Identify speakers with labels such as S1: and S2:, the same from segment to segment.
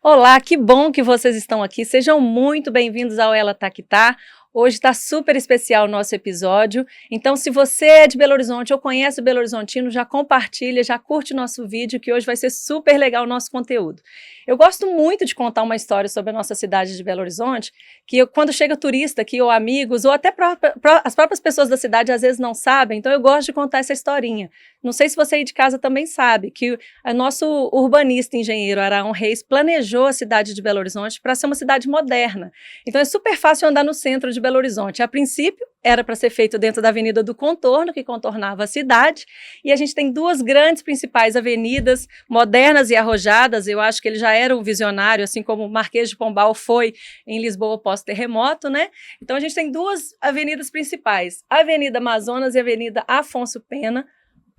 S1: Olá, que bom que vocês estão aqui. Sejam muito bem-vindos ao Ela Tá Que Tá. Hoje está super especial o nosso episódio. Então, se você é de Belo Horizonte ou conhece o Belo Horizontino, já compartilha, já curte o nosso vídeo, que hoje vai ser super legal o nosso conteúdo. Eu gosto muito de contar uma história sobre a nossa cidade de Belo Horizonte, quando chega turista aqui, ou amigos, ou até as próprias pessoas da cidade às vezes não sabem, então eu gosto de contar essa historinha. Não sei se você aí de casa também sabe, que o nosso urbanista engenheiro Araão Reis planejou a cidade de Belo Horizonte para ser uma cidade moderna. Então é super fácil andar no centro de Belo Horizonte. A princípio, era para ser feito dentro da Avenida do Contorno, que contornava a cidade, e a gente tem duas grandes principais avenidas, modernas e arrojadas. Eu acho que ele já era um visionário, assim como o Marquês de Pombal foi em Lisboa pós-terremoto, né? Então a gente tem duas avenidas principais, a Avenida Amazonas e a Avenida Afonso Pena.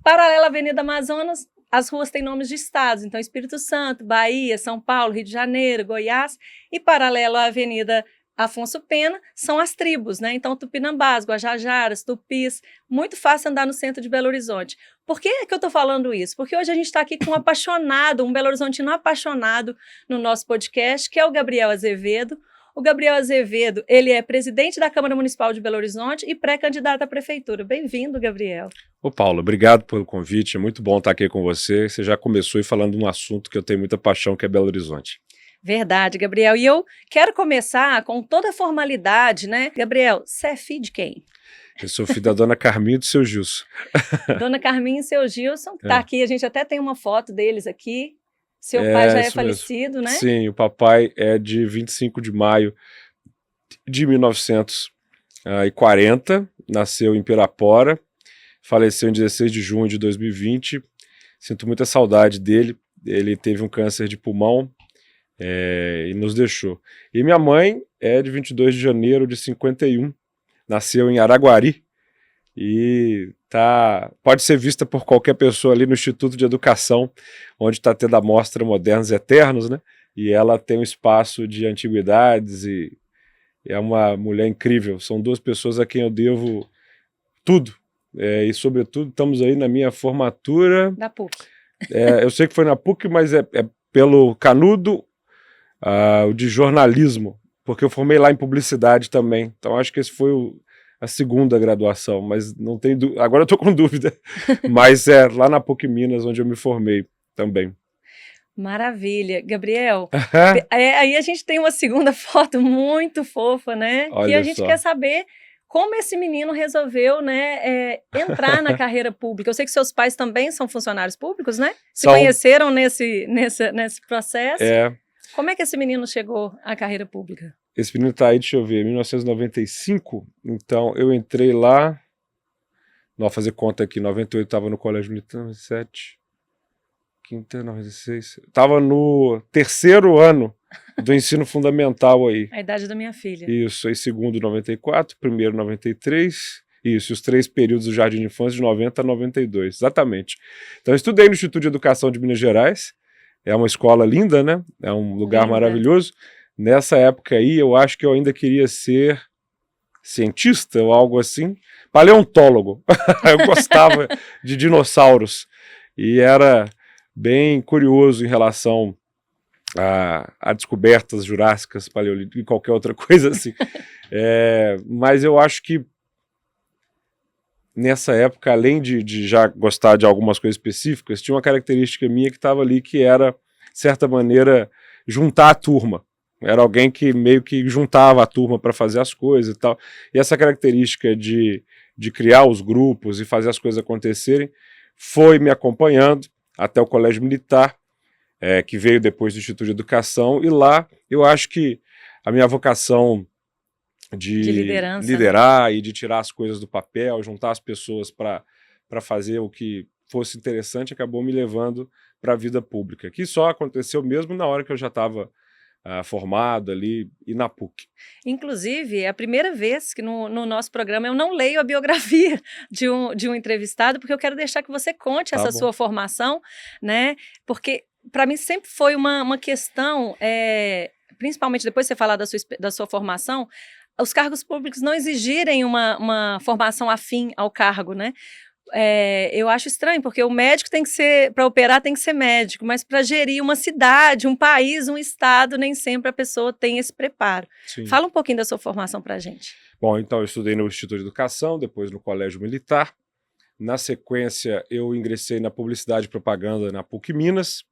S1: Paralela à Avenida Amazonas, as ruas têm nomes de estados, então Espírito Santo, Bahia, São Paulo, Rio de Janeiro, Goiás, e paralelo à Avenida Afonso Pena são as tribos, né? Então Tupinambás, Guajajaras, Tupis, muito fácil andar no centro de Belo Horizonte. Por que eu estou falando isso? Porque hoje a gente está aqui com um apaixonado, um Belo Horizontino apaixonado no nosso podcast, que é o Gabriel Azevedo. O Gabriel Azevedo, ele é presidente da Câmara Municipal de Belo Horizonte e pré-candidato à prefeitura. Bem-vindo, Gabriel.
S2: Ô Paulo, obrigado pelo convite, é muito bom estar aqui com você. Você já começou falando de um assunto que eu tenho muita paixão, que é Belo Horizonte.
S1: Verdade, Gabriel. E eu quero começar com toda a formalidade, né? Gabriel, você é filho de quem?
S2: Eu sou filho da dona Carminha e do seu Gilson.
S1: Dona Carminha e seu Gilson, que tá aqui, a gente até tem uma foto deles aqui. Seu pai já é falecido, né?
S2: Sim, o papai é de 25 de maio de 1940, nasceu em Pirapora, faleceu em 16 de junho de 2020. Sinto muita saudade dele. Ele teve um câncer de pulmão e nos deixou. E minha mãe é de 22 de janeiro de 51, nasceu em Araguari e pode ser vista por qualquer pessoa ali no Instituto de Educação, onde está tendo a mostra Modernos e Eternos, né? E ela tem um espaço de antiguidades e é uma mulher incrível. São duas pessoas a quem eu devo tudo. E, sobretudo, estamos aí na minha formatura.
S1: Da PUC.
S2: Eu sei que foi na PUC, mas é pelo Canudo, o de jornalismo, porque eu formei lá em publicidade também. Então, acho que esse foi a segunda graduação, mas não tem agora eu estou com dúvida. Mas é lá na PUC Minas, onde eu me formei também.
S1: Maravilha. Gabriel, aí a gente tem uma segunda foto muito fofa, né?
S2: Olha
S1: que a gente
S2: só.
S1: quer saber como esse menino resolveu, né, entrar na carreira pública. Eu sei que seus pais também são funcionários públicos, né? Se conheceram nesse processo. Como é que esse menino chegou à carreira pública?
S2: Esse menino está aí, deixa eu ver, em 1995, então eu entrei lá, não, fazer conta aqui, 98 estava no Colégio Militar, 97, quinta, 96, estava no terceiro ano do ensino fundamental aí.
S1: A idade da minha filha.
S2: Isso, aí segundo 94, primeiro 93, isso, os 3 períodos do Jardim de Infância de 90 a 92, exatamente. Então eu estudei no Instituto de Educação de Minas Gerais, é uma escola linda, né? É um lugar maravilhoso. Nessa época aí, eu acho que eu ainda queria ser cientista ou algo assim, paleontólogo. Eu gostava de dinossauros e era bem curioso em relação a descobertas jurássicas, paleolíticas e qualquer outra coisa assim. Mas eu acho que nessa época, além de já gostar de algumas coisas específicas, tinha uma característica minha que estava ali, que era, de certa maneira, juntar a turma. Era alguém que meio que juntava a turma para fazer as coisas e tal. E essa característica de criar os grupos e fazer as coisas acontecerem foi me acompanhando até o Colégio Militar, que veio depois do Instituto de Educação. E lá eu acho que a minha vocação de liderar, né? E de tirar as coisas do papel, juntar as pessoas para fazer o que fosse interessante, acabou me levando para a vida pública, que só aconteceu mesmo na hora que eu já estava formado ali e na PUC.
S1: Inclusive, é a primeira vez que no nosso programa eu não leio a biografia de um entrevistado, porque eu quero deixar que você conte essa sua formação, né? Porque para mim sempre foi uma questão, principalmente depois de você falar da sua formação, os cargos públicos não exigirem uma formação afim ao cargo, né? eu acho estranho, porque o médico tem que ser, para operar tem que ser médico, mas para gerir uma cidade, um país, um estado, nem sempre a pessoa tem esse preparo.
S2: Sim.
S1: Fala um pouquinho da sua formação para a gente.
S2: Bom, então eu estudei no Instituto de Educação, depois no Colégio Militar. Na sequência, eu ingressei na Publicidade e Propaganda na PUC Minas,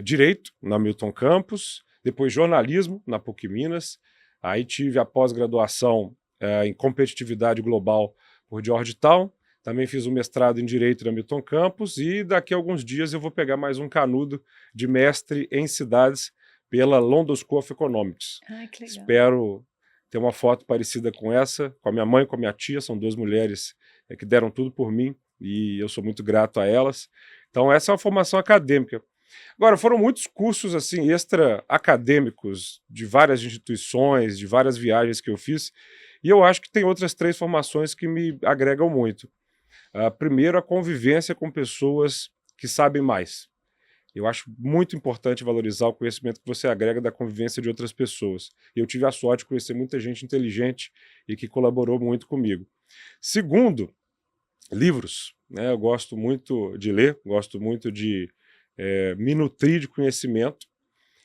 S2: Direito, na Milton Campos, depois Jornalismo, na PUC Minas. Aí tive a pós-graduação em Competitividade Global por Georgetown. Também fiz um mestrado em Direito na Milton Campos e daqui a alguns dias eu vou pegar mais um canudo de mestre em cidades pela London School of Economics.
S1: Ai, que legal.
S2: Espero ter uma foto parecida com essa, com a minha mãe e com a minha tia, são duas mulheres que deram tudo por mim e eu sou muito grato a elas. Então essa é uma formação acadêmica. Agora, foram muitos cursos assim extra-acadêmicos de várias instituições, de várias viagens que eu fiz, e eu acho que tem outras 3 formações que me agregam muito. Primeiro, a convivência com pessoas que sabem mais. Eu acho muito importante valorizar o conhecimento que você agrega da convivência de outras pessoas. Eu tive a sorte de conhecer muita gente inteligente e que colaborou muito comigo. Segundo, livros. Né? Eu gosto muito de ler, gosto muito de me nutrir de conhecimento.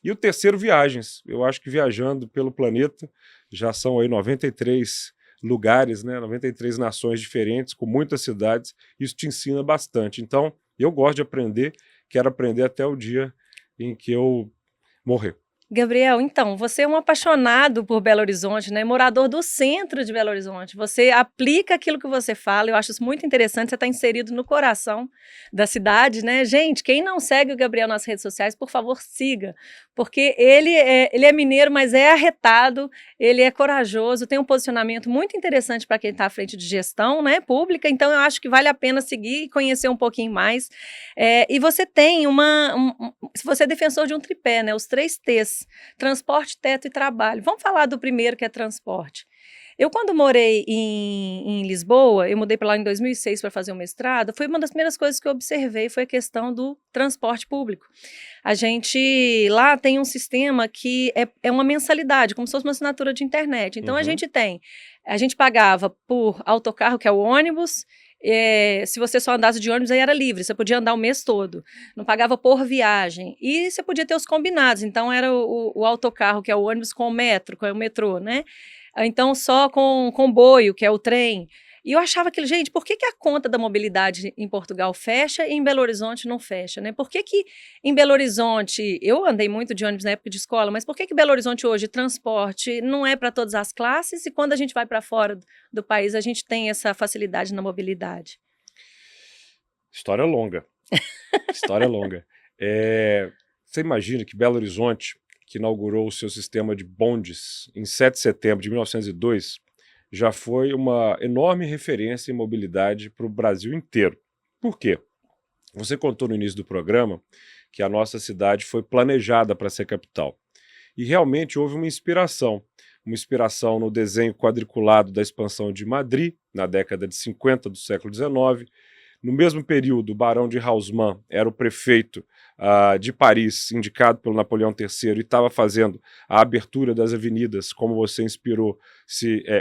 S2: E o terceiro, viagens. Eu acho que viajando pelo planeta, já são aí 93 lugares, né? 93 nações diferentes, com muitas cidades, isso te ensina bastante. Então, eu gosto de aprender, quero aprender até o dia em que eu morrer.
S1: Gabriel, então, você é um apaixonado por Belo Horizonte, né? Morador do centro de Belo Horizonte. Você aplica aquilo que você fala, eu acho isso muito interessante, você está inserido no coração da cidade, né? Gente, quem não segue o Gabriel nas redes sociais, por favor, siga, porque ele é mineiro, mas é arretado, ele é corajoso, tem um posicionamento muito interessante para quem está à frente de gestão, né, pública, então eu acho que vale a pena seguir e conhecer um pouquinho mais. E você tem você é defensor de um tripé, né? Os 3 T's. Transporte, teto e trabalho. Vamos falar do primeiro, que é transporte. Eu, quando morei em Lisboa, eu mudei para lá em 2006 para fazer o mestrado, foi uma das primeiras coisas que eu observei, foi a questão do transporte público. A gente lá tem um sistema que é uma mensalidade, como se fosse uma assinatura de internet. Então, a gente pagava por autocarro, que é o ônibus. Se você só andasse de ônibus, aí era livre, você podia andar o mês todo, não pagava por viagem, e você podia ter os combinados, então era o autocarro, que é o ônibus, com o metro, que é o metrô, né? Então só com comboio, que é o trem. E eu achava aquilo, gente, por que a conta da mobilidade em Portugal fecha e em Belo Horizonte não fecha, né? Por que em Belo Horizonte, eu andei muito de ônibus na época de escola, mas por que Belo Horizonte hoje, transporte, não é para todas as classes e quando a gente vai para fora do país, a gente tem essa facilidade na mobilidade?
S2: História longa. História longa. Você imagina que Belo Horizonte, que inaugurou o seu sistema de bondes em 7 de setembro de 1902, já foi uma enorme referência em mobilidade para o Brasil inteiro. Por quê? Você contou no início do programa que a nossa cidade foi planejada para ser capital. E realmente houve uma inspiração no desenho quadriculado da expansão de Madrid, na década de 50 do século XIX. No mesmo período, o Barão de Haussmann era o prefeito de Paris, indicado pelo Napoleão III, e estava fazendo a abertura das avenidas, como você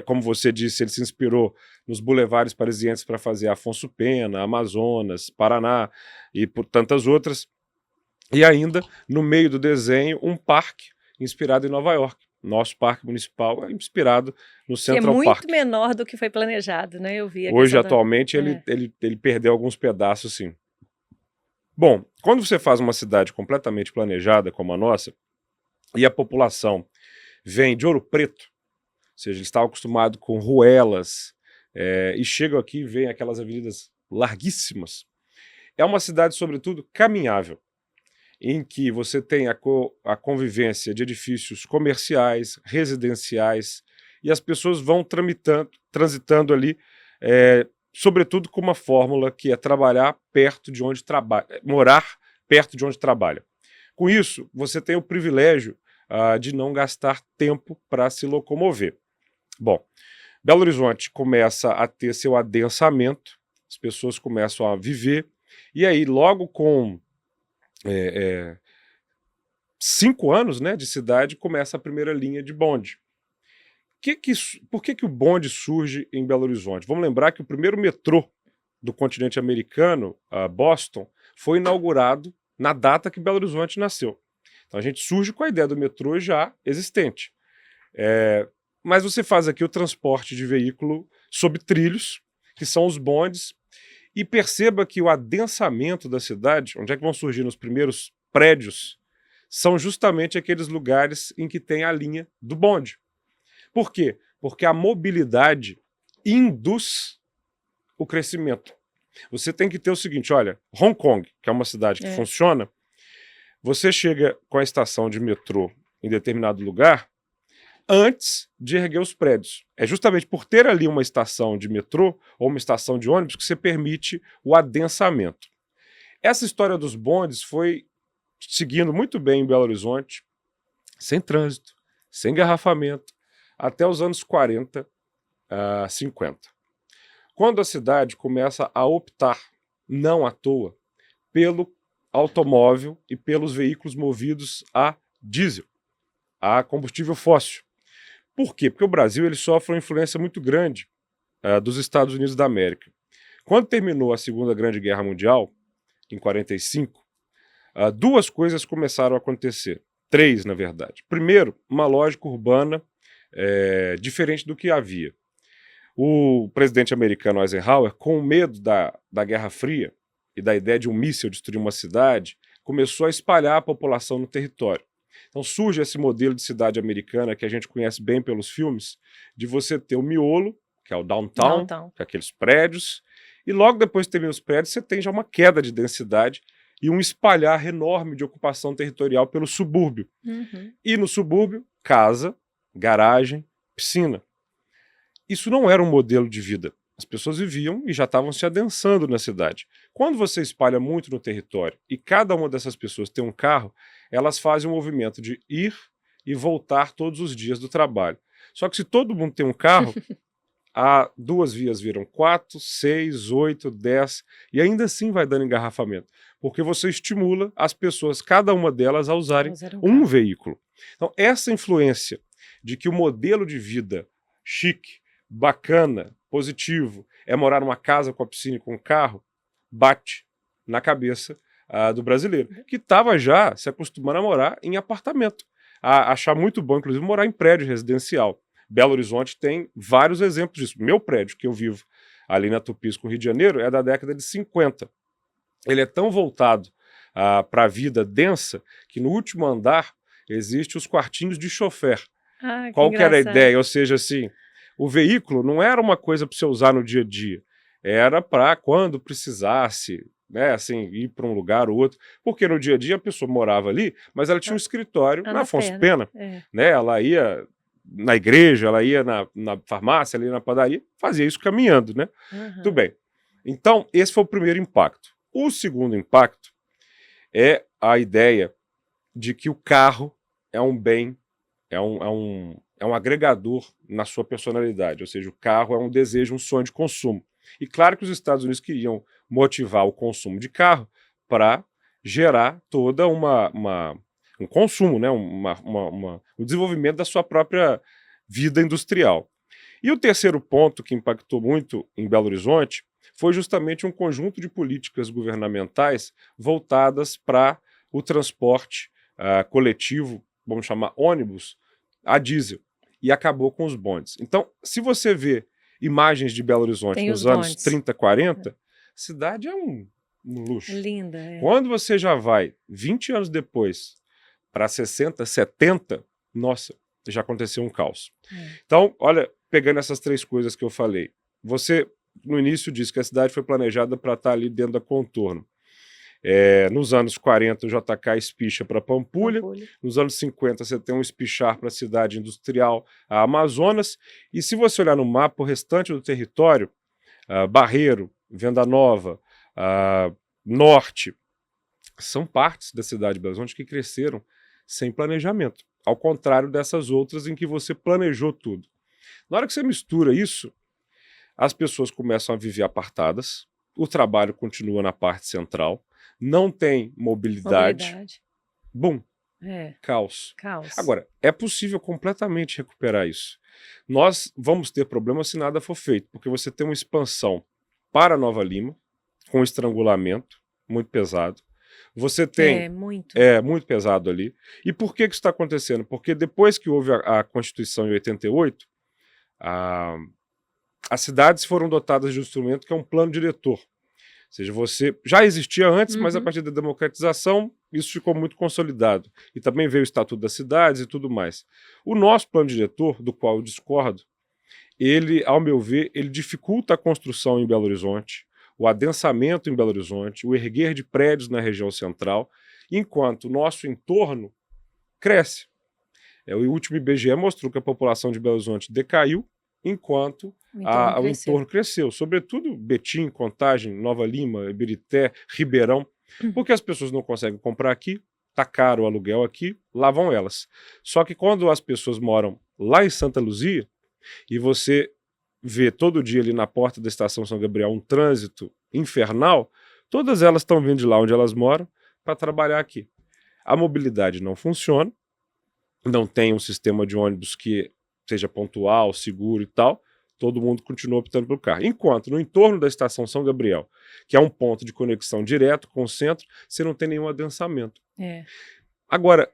S2: como você disse, ele se inspirou nos boulevards parisienses para fazer Afonso Pena, Amazonas, Paraná e por tantas outras. E ainda, no meio do desenho, um parque inspirado em Nova York. Nosso parque municipal é inspirado no Central Park.
S1: Que é muito menor do que foi planejado, né? Eu vi a
S2: Hoje, atualmente, ele perdeu alguns pedaços, sim. Bom, quando você faz uma cidade completamente planejada como a nossa, e a população vem de Ouro Preto, ou seja, eles estavam acostumados com ruelas, e chegam aqui e veem aquelas avenidas larguíssimas, é uma cidade, sobretudo, caminhável, em que você tem a convivência de edifícios comerciais, residenciais, e as pessoas vão transitando ali, sobretudo com uma fórmula que é trabalhar perto de onde trabalha, morar perto de onde trabalha. Com isso, você tem o privilégio de não gastar tempo para se locomover. Bom, Belo Horizonte começa a ter seu adensamento, as pessoas começam a viver, e aí logo com 5 anos, né, de cidade, começa a primeira linha de bonde. Por que o bonde surge em Belo Horizonte? Vamos lembrar que o primeiro metrô do continente americano, Boston, foi inaugurado na data que Belo Horizonte nasceu. Então a gente surge com a ideia do metrô já existente. Mas você faz aqui o transporte de veículo sob trilhos, que são os bondes, e perceba que o adensamento da cidade, onde é que vão surgir os primeiros prédios, são justamente aqueles lugares em que tem a linha do bonde. Por quê? Porque a mobilidade induz o crescimento. Você tem que ter o seguinte, olha, Hong Kong, que é uma cidade que funciona, você chega com a estação de metrô em determinado lugar antes de erguer os prédios. É justamente por ter ali uma estação de metrô ou uma estação de ônibus que você permite o adensamento. Essa história dos bondes foi seguindo muito bem em Belo Horizonte, sem trânsito, sem engarrafamento, até os anos 40, 50. Quando a cidade começa a optar, não à toa, pelo automóvel e pelos veículos movidos a diesel, a combustível fóssil. Por quê? Porque o Brasil ele sofre uma influência muito grande dos Estados Unidos da América. Quando terminou a Segunda Grande Guerra Mundial, em 45, duas coisas começaram a acontecer. Três, na verdade. Primeiro, uma lógica urbana diferente do que havia. O presidente americano Eisenhower, com medo da Guerra Fria e da ideia de um míssil destruir uma cidade, começou a espalhar a população no território. Então surge esse modelo de cidade americana que a gente conhece bem pelos filmes, de você ter o miolo, que é o downtown, que é aqueles prédios, e logo depois de ter os prédios, você tem já uma queda de densidade e um espalhar enorme de ocupação territorial pelo subúrbio. E no subúrbio, casa, garagem, piscina. Isso não era um modelo de vida. As pessoas viviam e já estavam se adensando na cidade. Quando você espalha muito no território e cada uma dessas pessoas tem um carro, elas fazem um movimento de ir e voltar todos os dias do trabalho. Só que se todo mundo tem um carro, duas vias viram 4, 6, 8, 10 e ainda assim vai dando engarrafamento. Porque você estimula as pessoas, cada uma delas, a usarem um veículo. Então essa influência de que o modelo de vida chique, bacana, positivo, é morar numa casa com a piscina e com um carro, bate na cabeça do brasileiro, que estava já se acostumando a morar em apartamento, a achar muito bom, inclusive, morar em prédio residencial. Belo Horizonte tem vários exemplos disso. Meu prédio, que eu vivo ali na Tupisco, Rio de Janeiro, é da década de 50. Ele é tão voltado para a vida densa que no último andar existem os quartinhos de chofer. Qual que era a ideia? Ou seja, assim, o veículo não era uma coisa para você usar no dia a dia, era para quando precisasse, né, assim, ir para um lugar ou outro, porque no dia a dia a pessoa morava ali, mas ela tinha um escritório na Afonso Pena, né, ela ia na igreja, ela ia na farmácia, ela ia na padaria, fazia isso caminhando, né? Tudo bem. Então, esse foi o primeiro impacto. O segundo impacto é a ideia de que o carro é um bem, é um agregador na sua personalidade, ou seja, o carro é um desejo, um sonho de consumo. E claro que os Estados Unidos queriam motivar o consumo de carro para gerar toda um consumo, né? O desenvolvimento da sua própria vida industrial. E o terceiro ponto que impactou muito em Belo Horizonte foi justamente um conjunto de políticas governamentais voltadas para o transporte coletivo, vamos chamar ônibus, a diesel, e acabou com os bondes. Então, se você vê imagens de Belo Horizonte nos anos 30, 40, a cidade é um luxo.
S1: Linda.
S2: Quando você já vai 20 anos depois para 60, 70, nossa, já aconteceu um caos. Então, olha, pegando essas três coisas que eu falei, você no início disse que a cidade foi planejada para estar ali dentro da contorno. Nos anos 40 o JK espicha para Pampulha, nos anos 50 você tem um espichar para a cidade industrial, a Amazonas, e se você olhar no mapa o restante do território, Barreiro, Venda Nova, Norte, são partes da cidade de Belo Horizonte que cresceram sem planejamento, ao contrário dessas outras em que você planejou tudo. Na hora que você mistura isso, as pessoas começam a viver apartadas, o trabalho continua na parte central, não tem mobilidade. Bum, caos. Agora, é possível completamente recuperar isso. Nós vamos ter problema se nada for feito, porque você tem uma expansão para Nova Lima, com estrangulamento, muito pesado. Você tem... muito pesado ali. E por que isso está acontecendo? Porque depois que houve a Constituição em 88, as cidades foram dotadas de um instrumento que é um plano diretor. Ou seja, você já existia antes, mas a partir da democratização isso ficou muito consolidado. E também veio o Estatuto das Cidades e tudo mais. O nosso plano diretor, do qual eu discordo, ele, ao meu ver, ele dificulta a construção em Belo Horizonte, o adensamento em Belo Horizonte, o erguer de prédios na região central, enquanto o nosso entorno cresce. O último IBGE mostrou que a população de Belo Horizonte decaiu, enquanto o entorno cresceu. Sobretudo Betim, Contagem, Nova Lima, Ibirité, Ribeirão, porque as pessoas não conseguem comprar aqui, está caro o aluguel aqui, lá vão elas. Só que quando as pessoas moram lá em Santa Luzia, e você vê todo dia ali na porta da Estação São Gabriel um trânsito infernal, todas elas estão vindo de lá onde elas moram para trabalhar aqui. A mobilidade não funciona, não tem um sistema de ônibus que seja pontual, seguro e tal, todo mundo continua optando pelo carro. Enquanto no entorno da Estação São Gabriel, que é um ponto de conexão direto com o centro, você não tem nenhum adensamento. Agora...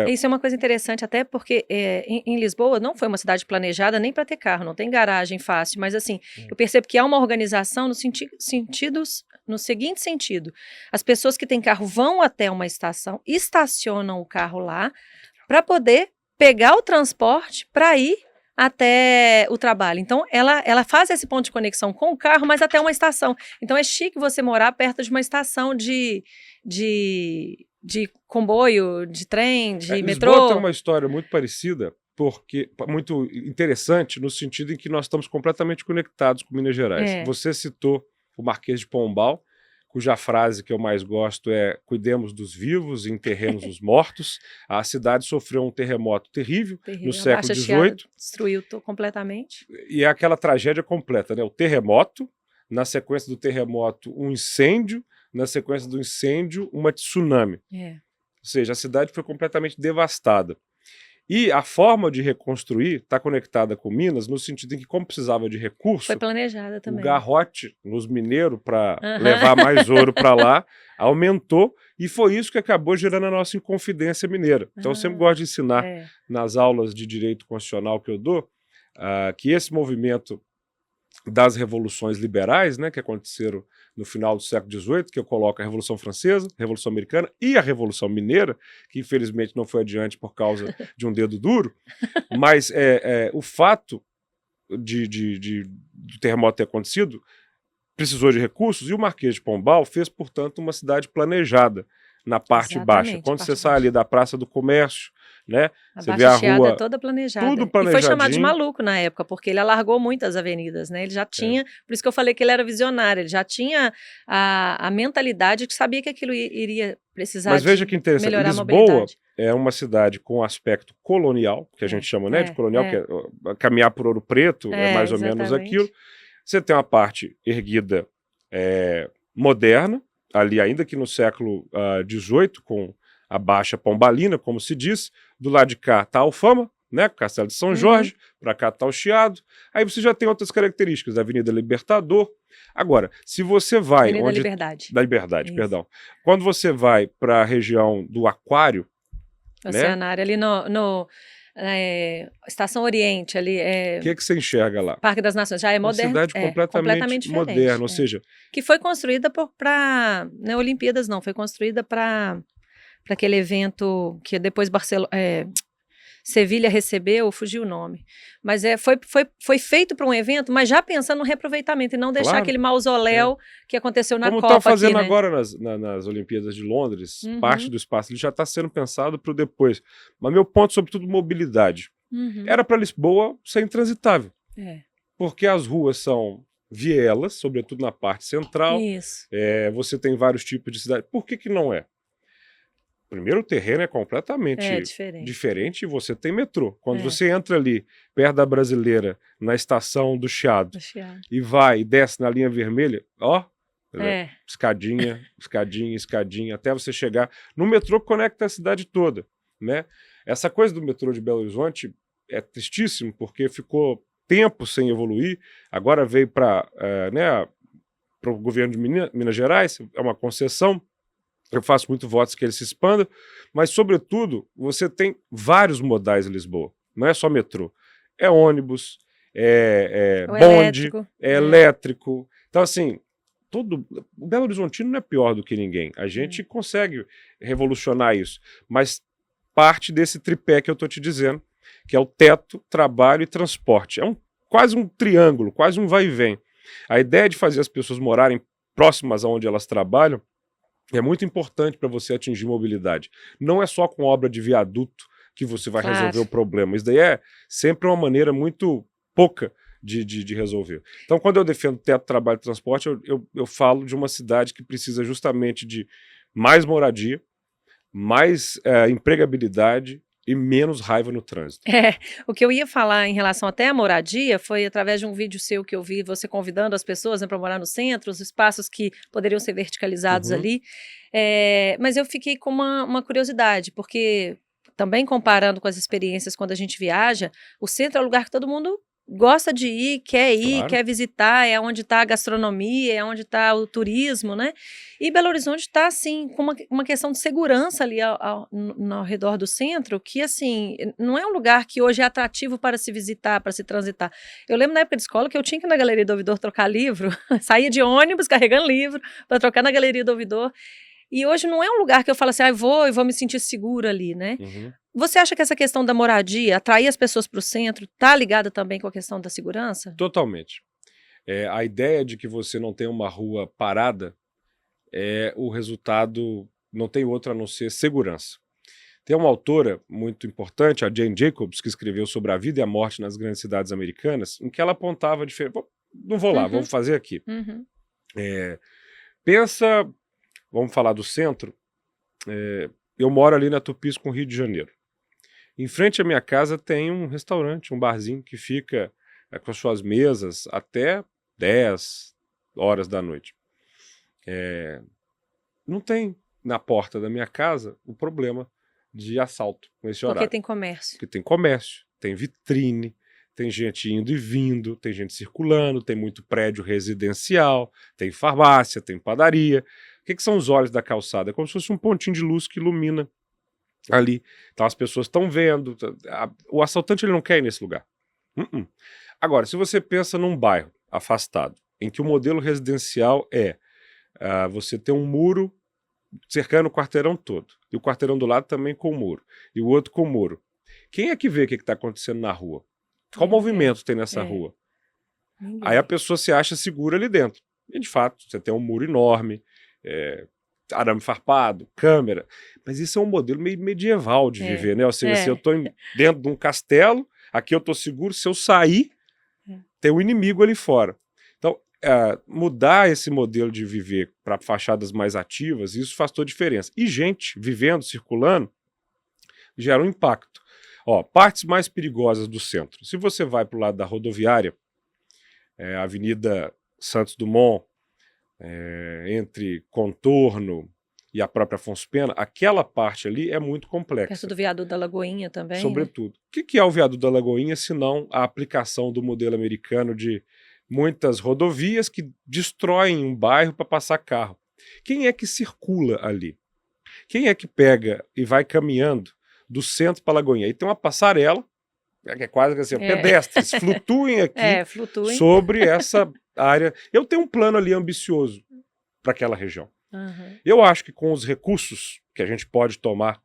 S1: Isso é uma coisa interessante, até porque em Lisboa não foi uma cidade planejada nem para ter carro, não tem garagem fácil, mas assim, eu percebo que há uma organização no seguinte sentido: as pessoas que têm carro vão até uma estação, estacionam o carro lá, para poder pegar o transporte para ir até o trabalho. Então, ela faz esse ponto de conexão com o carro, mas até uma estação. Então, é chique você morar perto de uma estação de comboio, de trem, de metrô.
S2: Lisboa tem uma história muito parecida, porque muito interessante, no sentido em que nós estamos completamente conectados com Minas Gerais. Você citou o Marquês de Pombal, cuja frase que eu mais gosto é: cuidemos dos vivos e enterremos os mortos. A cidade sofreu um terremoto terrível no século XVIII.
S1: Destruiu completamente.
S2: E é aquela tragédia completa, né? O terremoto, na sequência do terremoto, um incêndio, na sequência do incêndio, uma tsunami. Ou seja, a cidade foi completamente devastada. E a forma de reconstruir está conectada com Minas, no sentido em que, como precisava de recurso,
S1: foi planejada também.
S2: O garrote nos mineiros para levar mais ouro para lá aumentou, e foi isso que acabou gerando a nossa Inconfidência Mineira. Então eu sempre gosto de ensinar nas aulas de direito constitucional que eu dou, que esse movimento das revoluções liberais, né, que aconteceram no final do século XVIII, que eu coloco a Revolução Francesa, a Revolução Americana e a Revolução Mineira, que infelizmente não foi adiante por causa de um dedo duro, mas o fato de terremoto ter acontecido precisou de recursos, e o Marquês de Pombal fez, portanto, uma cidade planejada na parte baixa. Quando você sai ali da Praça do Comércio, né, você vê a rua
S1: toda planejada.
S2: Tudo
S1: e foi chamado de
S2: planejadinho.
S1: maluco na época, porque ele alargou muitas avenidas, né? Ele já tinha, por isso que eu falei que ele era visionário, ele já tinha a mentalidade que sabia que aquilo iria precisar.
S2: Mas veja que interessante,
S1: melhorar
S2: Lisboa
S1: a mobilidade.
S2: é uma cidade com aspecto colonial, que a gente chama, né, de colonial, que é caminhar por Ouro Preto, é mais ou menos aquilo. Você tem uma parte erguida moderna, ali ainda que no século XVIII, com a Baixa Pombalina, como se diz. Do lado de cá está a Alfama, né, Castelo de São Jorge, para cá está o Chiado. Aí você já tem outras características, a Avenida Libertador. Agora, se você vai...
S1: Avenida Liberdade.
S2: Da Liberdade, perdão. Quando você vai para a região do Aquário...
S1: Oceanário, ali no Estação Oriente, ali...
S2: O que você enxerga lá?
S1: Parque das Nações, já é moderno.
S2: Uma cidade completamente moderna, ou seja...
S1: Que foi construída para... Não é Olimpíadas, não, foi construída para aquele evento que depois Sevilha recebeu, fugiu o nome. Mas foi feito para um evento, mas já pensando no reaproveitamento e não deixar aquele mausoléu que aconteceu na Copa.
S2: Como está fazendo
S1: aqui, né?
S2: agora nas Olimpíadas de Londres, parte do espaço ele já está sendo pensado para o depois. Mas meu ponto, sobretudo, mobilidade. Era para Lisboa ser intransitável. Porque as ruas são vielas, sobretudo na parte central.
S1: Isso.
S2: Você tem vários tipos de cidade. Por que não é? Primeiro, o terreno é completamente diferente e você tem metrô. Quando você entra ali, perto da Brasileira, na estação do Chiado, e vai e desce na linha vermelha, escadinha, escadinha, escadinha, até você chegar no metrô que conecta a cidade toda, né? Essa coisa do metrô de Belo Horizonte é tristíssimo, porque ficou tempo sem evoluir, agora veio para para o governo de Minas Gerais, é uma concessão, eu faço muito votos que ele se expanda, mas, sobretudo, você tem vários modais em Lisboa, não é só metrô, é ônibus, é
S1: O
S2: bonde,
S1: elétrico.
S2: é elétrico, então assim, o Belo Horizontino não é pior do que ninguém, a gente consegue revolucionar isso, mas parte desse tripé que eu estou te dizendo, que é o teto, trabalho e transporte, é quase um triângulo, quase um vai e vem. A ideia de fazer as pessoas morarem próximas aonde elas trabalham é muito importante para você atingir mobilidade. Não é só com obra de viaduto que você vai resolver o problema. Isso daí é sempre uma maneira muito pouca de resolver. Então, quando eu defendo teto, trabalho e transporte, eu falo de uma cidade que precisa justamente de mais moradia, mais empregabilidade e menos raiva no trânsito.
S1: O que eu ia falar em relação até à moradia foi através de um vídeo seu que eu vi você convidando as pessoas, né, para morar no centro, os espaços que poderiam ser verticalizados ali. Mas eu fiquei com uma curiosidade, porque também comparando com as experiências quando a gente viaja, o centro é o lugar que todo mundo gosta de ir,
S2: Claro.
S1: quer visitar, é onde está a gastronomia, é onde está o turismo, né? E Belo Horizonte está, assim, com uma questão de segurança ali ao redor do centro, que, assim, não é um lugar que hoje é atrativo para se visitar, para se transitar. Eu lembro na época de escola que eu tinha que ir na Galeria do Ouvidor trocar livro, saía de ônibus carregando livro para trocar na Galeria do Ouvidor. E hoje não é um lugar que eu falo assim, vou me sentir segura ali, né? Você acha que essa questão da moradia, atrair as pessoas para o centro, está ligada também com a questão da segurança?
S2: Totalmente. A ideia de que você não tem uma rua parada o resultado, não tem outro a não ser segurança. Tem uma autora muito importante, a Jane Jacobs, que escreveu sobre a vida e a morte nas grandes cidades americanas, em que ela apontava diferente. Não vou lá, vamos fazer aqui. Pensa, vamos falar do centro, eu moro ali na Tupis com o Rio de Janeiro. Em frente à minha casa tem um restaurante, um barzinho que fica com as suas mesas até 10 horas da noite. Não tem na porta da minha casa o problema de assalto com esse horário.
S1: Porque tem comércio.
S2: Porque tem comércio, tem vitrine, tem gente indo e vindo, tem gente circulando, tem muito prédio residencial, tem farmácia, tem padaria. O que são os olhos da calçada? É como se fosse um pontinho de luz que ilumina ali. Então as pessoas estão vendo. O assaltante ele não quer ir nesse lugar. Agora, se você pensa num bairro afastado, em que o modelo residencial você ter um muro cercando o quarteirão todo, e o quarteirão do lado também com muro, e o outro com muro. Quem é que vê o que está acontecendo na rua? Qual movimento tem nessa rua? Aí a pessoa se acha segura ali dentro. E, de fato, você tem um muro enorme, arame farpado, câmera, mas isso é um modelo meio medieval de viver, né? Ou seja, se eu estou dentro de um castelo, aqui eu estou seguro, se eu sair, tem um inimigo ali fora. Então, mudar esse modelo de viver para fachadas mais ativas, isso faz toda a diferença. E gente vivendo, circulando, gera um impacto. Partes mais perigosas do centro. Se você vai para o lado da rodoviária, Avenida Santos Dumont, entre Contorno e a própria Afonso Pena, aquela parte ali é muito complexa.
S1: Perto do viaduto da Lagoinha também.
S2: Sobretudo. Né? O que é o viaduto da Lagoinha, se não a aplicação do modelo americano de muitas rodovias que destroem um bairro para passar carro? Quem é que circula ali? Quem é que pega e vai caminhando do centro para a Lagoinha? E tem uma passarela, que é quase assim, pedestres, flutuem aqui sobre essa área. Eu tenho um plano ali ambicioso para aquela região. Eu acho que com os recursos que a gente pode tomar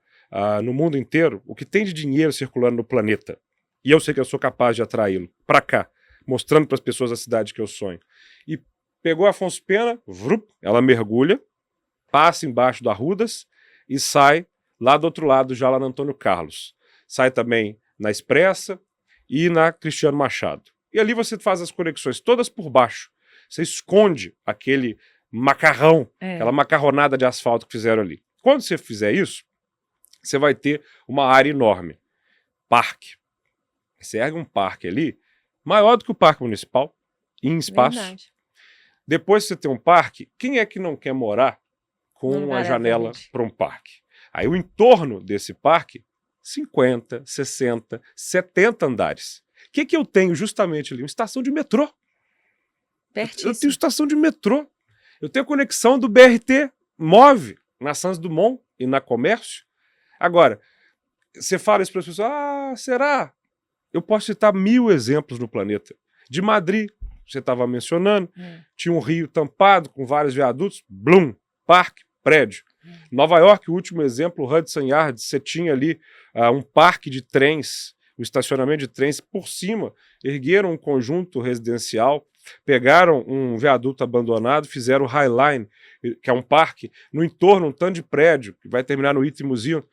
S2: no mundo inteiro, o que tem de dinheiro circulando no planeta, e eu sei que eu sou capaz de atraí-lo para cá, mostrando para as pessoas a cidade que eu sonho. E pegou a Afonso Pena, ela mergulha, passa embaixo do Arrudas e sai lá do outro lado, já lá na Antônio Carlos. Sai também na Expressa e na Cristiano Machado. E ali você faz as conexões todas por baixo. Você esconde aquele macarrão, aquela macarronada de asfalto que fizeram ali. Quando você fizer isso, você vai ter uma área enorme. Parque. Você ergue um parque ali, maior do que o Parque Municipal, em espaço. Verdade. Depois você tem um parque, quem é que não quer morar com uma janela para um parque? Aí o entorno desse parque, 50, 60, 70 andares. O que eu tenho justamente ali? Uma estação de metrô.
S1: Pertíssimo.
S2: Eu tenho estação de metrô. Eu tenho conexão do BRT Move na Santos Dumont e na Comércio. Agora, você fala isso para as pessoas, será? Eu posso citar 1000 exemplos no planeta. De Madrid, você estava mencionando, tinha um rio tampado com vários viadutos, blum, parque, prédio. Nova York, o último exemplo, Hudson Yards, você tinha ali um parque de trens, um estacionamento de trens por cima, ergueram um conjunto residencial, pegaram um viaduto abandonado, fizeram o High Line, que é um parque, no entorno um tanto de prédio, que vai terminar no Ita Museum.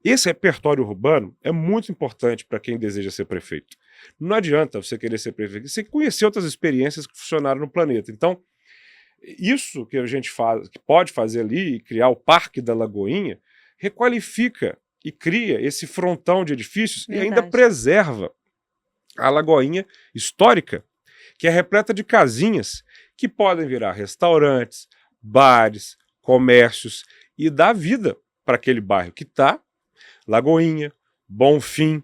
S2: Esse repertório urbano é muito importante para quem deseja ser prefeito. Não adianta você querer ser prefeito, você tem que conhecer outras experiências que funcionaram no planeta. Então, isso que a gente faz, que pode fazer ali, criar o Parque da Lagoinha, requalifica e cria esse frontão de edifícios e ainda preserva a Lagoinha histórica, que é repleta de casinhas que podem virar restaurantes, bares, comércios e dar vida para aquele bairro que está Lagoinha, Bonfim,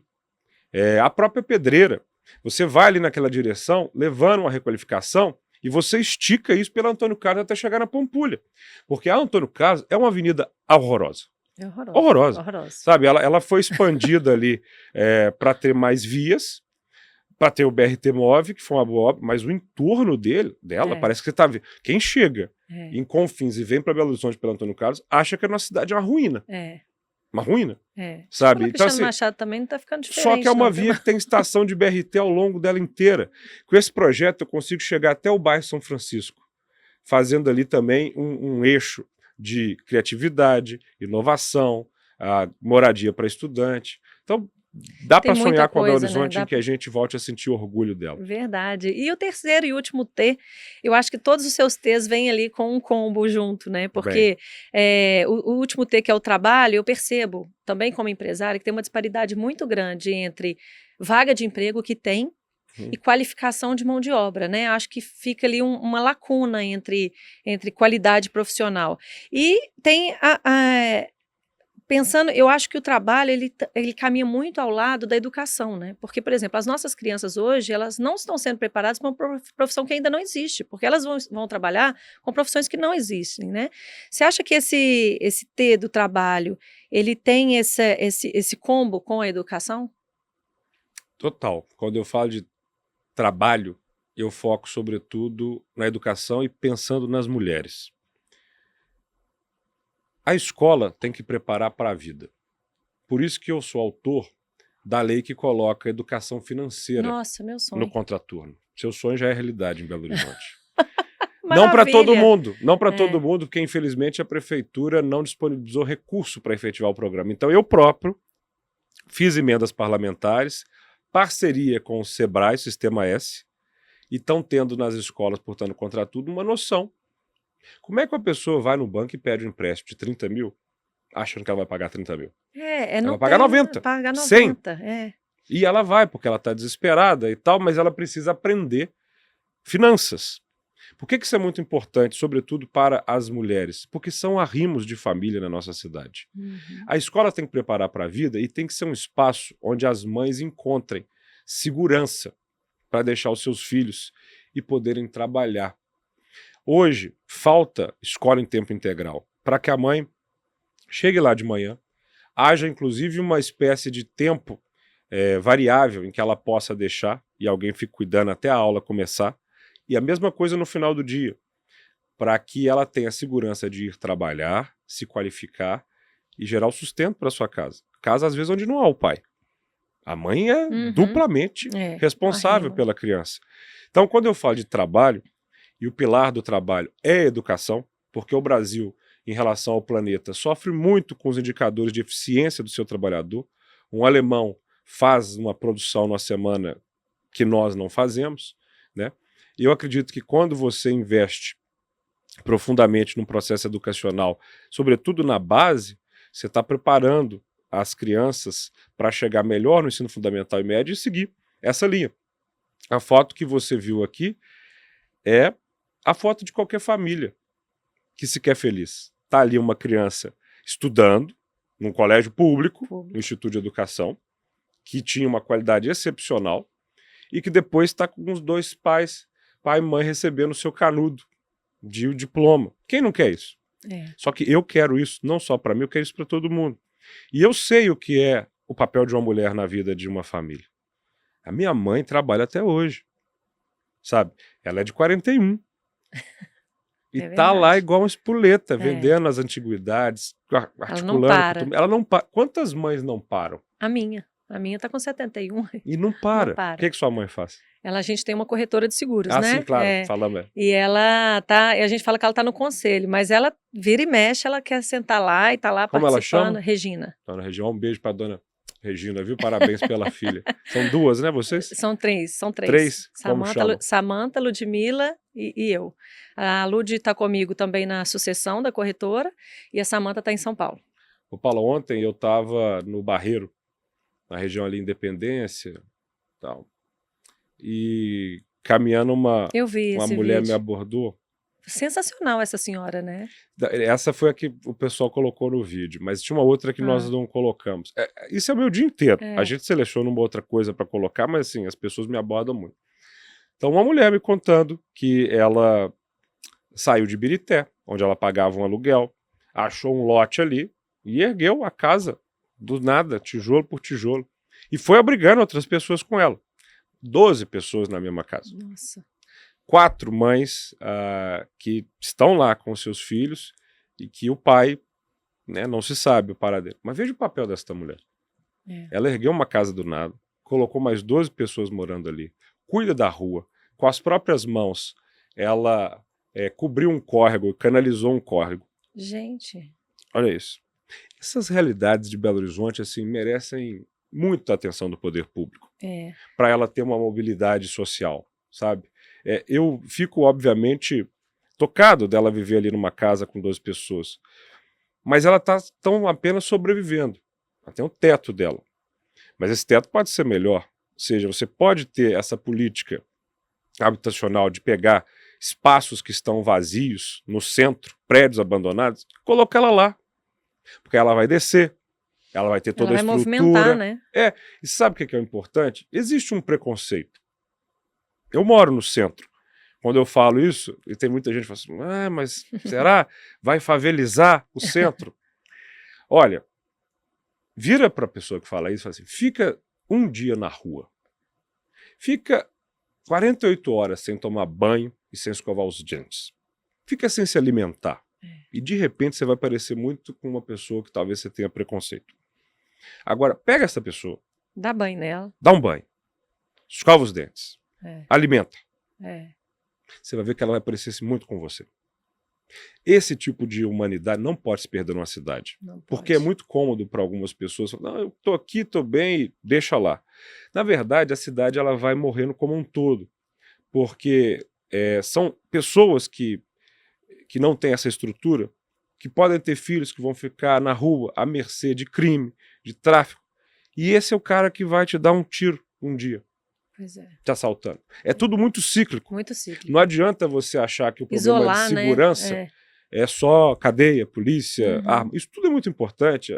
S2: a própria Pedreira. Você vai ali naquela direção, levando uma requalificação, e você estica isso pela Antônio Carlos até chegar na Pampulha. Porque a Antônio Carlos é uma avenida horrorosa. Horrorosa. Sabe, ela foi expandida ali para ter mais vias, para ter o BRT Move, que foi uma boa obra, mas o entorno dela parece que você está vendo. Quem chega em Confins e vem para Belo Horizonte pelo Antônio Carlos, acha que a nossa cidade é uma ruína. Uma ruína, sabe?
S1: Então, assim, Machado também não está ficando diferente.
S2: Só que é uma via que tem estação de BRT ao longo dela inteira. Com esse projeto eu consigo chegar até o bairro São Francisco, fazendo ali também um eixo de criatividade, inovação, moradia para estudante. Então, dá para sonhar com a Belo Horizonte, né? Em que a gente volte a sentir orgulho dela.
S1: Verdade. E o terceiro e último T, eu acho que todos os seus T's vêm ali com um combo junto, né? Porque o último T, que é o trabalho, eu percebo também como empresária que tem uma disparidade muito grande entre vaga de emprego que tem e qualificação de mão de obra, né? Acho que fica ali uma lacuna entre qualidade profissional. E tem pensando, eu acho que o trabalho, ele caminha muito ao lado da educação, né? Porque, por exemplo, as nossas crianças hoje, elas não estão sendo preparadas para uma profissão que ainda não existe, porque elas vão trabalhar com profissões que não existem, né? Você acha que esse T do trabalho, ele tem esse combo com a educação?
S2: Total. Quando eu falo de trabalho, eu foco sobretudo na educação e pensando nas mulheres. A escola tem que preparar para a vida. Por isso que eu sou autor da lei que coloca a educação financeira no contraturno. Seu sonho já é realidade em Belo Horizonte. Não para todo mundo, todo mundo, porque infelizmente a prefeitura não disponibilizou recurso para efetivar o programa. Então eu próprio fiz emendas parlamentares, parceria com o Sebrae, Sistema S, e estão tendo nas escolas, portanto, contraturno, uma noção. Como é que uma pessoa vai no banco e pede um empréstimo de 30 mil, achando que ela vai pagar 30 mil? Ela vai pagar 90, 100. E ela vai, porque ela está desesperada e tal, mas ela precisa aprender finanças. Por que isso é muito importante, sobretudo para as mulheres? Porque são arrimos de família na nossa cidade. A escola tem que preparar para a vida e tem que ser um espaço onde as mães encontrem segurança para deixar os seus filhos e poderem trabalhar. Hoje, falta escola em tempo integral, para que a mãe chegue lá de manhã, haja inclusive uma espécie de tempo variável em que ela possa deixar e alguém fique cuidando até a aula começar, e a mesma coisa no final do dia, para que ela tenha segurança de ir trabalhar, se qualificar e gerar o sustento para sua casa. Casa, às vezes, onde não há o pai. A mãe é duplamente responsável pela criança. Então, quando eu falo de trabalho, e o pilar do trabalho é a educação, porque o Brasil, em relação ao planeta, sofre muito com os indicadores de eficiência do seu trabalhador. Um alemão faz uma produção numa semana que nós não fazemos, né? E eu acredito que quando você investe profundamente num processo educacional, sobretudo na base, você está preparando as crianças para chegar melhor no ensino fundamental e médio e seguir essa linha. A foto que você viu aqui é a foto de qualquer família que se quer feliz. Está ali uma criança estudando num colégio público, no Instituto de Educação, que tinha uma qualidade excepcional e que depois está com os dois pais, pai e mãe, recebendo o seu canudo de diploma. Quem não quer isso?
S1: É.
S2: Só que eu quero isso, não só para mim, eu quero isso para todo mundo. E eu sei o que é o papel de uma mulher na vida de uma família. A minha mãe trabalha até hoje, sabe? Ela é de 41. E tá lá igual uma espoleta, vendendo as antiguidades, articulando. Ela não para. Quantas mães não param?
S1: A minha tá com 71.
S2: E não para. O que sua mãe faz?
S1: A gente tem uma corretora de seguros, né?
S2: Sim, claro, falamos.
S1: E a gente fala que ela tá no conselho, mas ela vira e mexe, ela quer sentar lá e tá lá
S2: Como
S1: participando.
S2: Ela chama?
S1: Regina.
S2: Dona Regina, um beijo pra dona Regina, viu? Parabéns pela filha. São duas, né, vocês?
S1: São três.
S2: Três?
S1: Samanta, Ludmila e eu. A Lud está comigo também na sucessão da corretora e a Samanta está em São Paulo.
S2: Ô Paulo, ontem eu estava no Barreiro, na região ali Independência, tal, e caminhando uma mulher
S1: vídeo.
S2: me abordou.
S1: Sensacional essa senhora, né?
S2: Essa foi a que o pessoal colocou no vídeo, mas tinha uma outra que nós não colocamos. Isso é o meu dia inteiro. A gente seleciona uma outra coisa para colocar, mas assim, as pessoas me abordam muito. Então, uma mulher me contando que ela saiu de Birité, onde ela pagava um aluguel, achou um lote ali e ergueu a casa do nada, tijolo por tijolo. E foi abrigando outras pessoas com ela. 12 pessoas na mesma casa.
S1: Nossa.
S2: 4 mães que estão lá com seus filhos e que o pai, né, não se sabe o paradeiro. Mas veja o papel desta mulher. Ela ergueu uma casa do nada, colocou mais 12 pessoas morando ali, cuida da rua, com as próprias mãos, ela cobriu um córrego, canalizou um córrego.
S1: Gente.
S2: Olha isso. Essas realidades de Belo Horizonte assim, merecem muita atenção do poder público. Para ela ter uma mobilidade social, sabe? Eu fico, obviamente, tocado dela viver ali numa casa com 12 pessoas. Mas ela está tão apenas sobrevivendo. Ela tem o teto dela. Mas esse teto pode ser melhor. Ou seja, você pode ter essa política habitacional de pegar espaços que estão vazios no centro, prédios abandonados, colocar ela lá. Porque ela vai descer, ela vai ter toda a estrutura.
S1: Vai movimentar, né?
S2: E sabe o que é importante? Existe um preconceito. Eu moro no centro. Quando eu falo isso, e tem muita gente que fala assim, mas será? Vai favelizar o centro? Olha, vira para a pessoa que fala isso e fala assim, fica um dia na rua. Fica 48 horas sem tomar banho e sem escovar os dentes. Fica sem se alimentar. E de repente você vai parecer muito com uma pessoa que talvez você tenha preconceito. Agora, pega essa pessoa.
S1: Dá banho nela.
S2: Dá um banho. Escova os dentes. Alimenta. Você vai ver que ela vai parecer muito com você. Esse tipo de humanidade não pode se perder numa cidade. Porque é muito cômodo para algumas pessoas. Não, eu tô aqui, tô bem, deixa lá. Na verdade, a cidade ela vai morrendo como um todo. Porque são pessoas que não têm essa estrutura, que podem ter filhos que vão ficar na rua à mercê de crime, de tráfico. E esse é o cara que vai te dar um tiro um dia. Te assaltando. É tudo muito cíclico.
S1: Muito cíclico.
S2: Não adianta você achar que o problema de segurança é só cadeia, polícia, arma. Isso tudo é muito importante.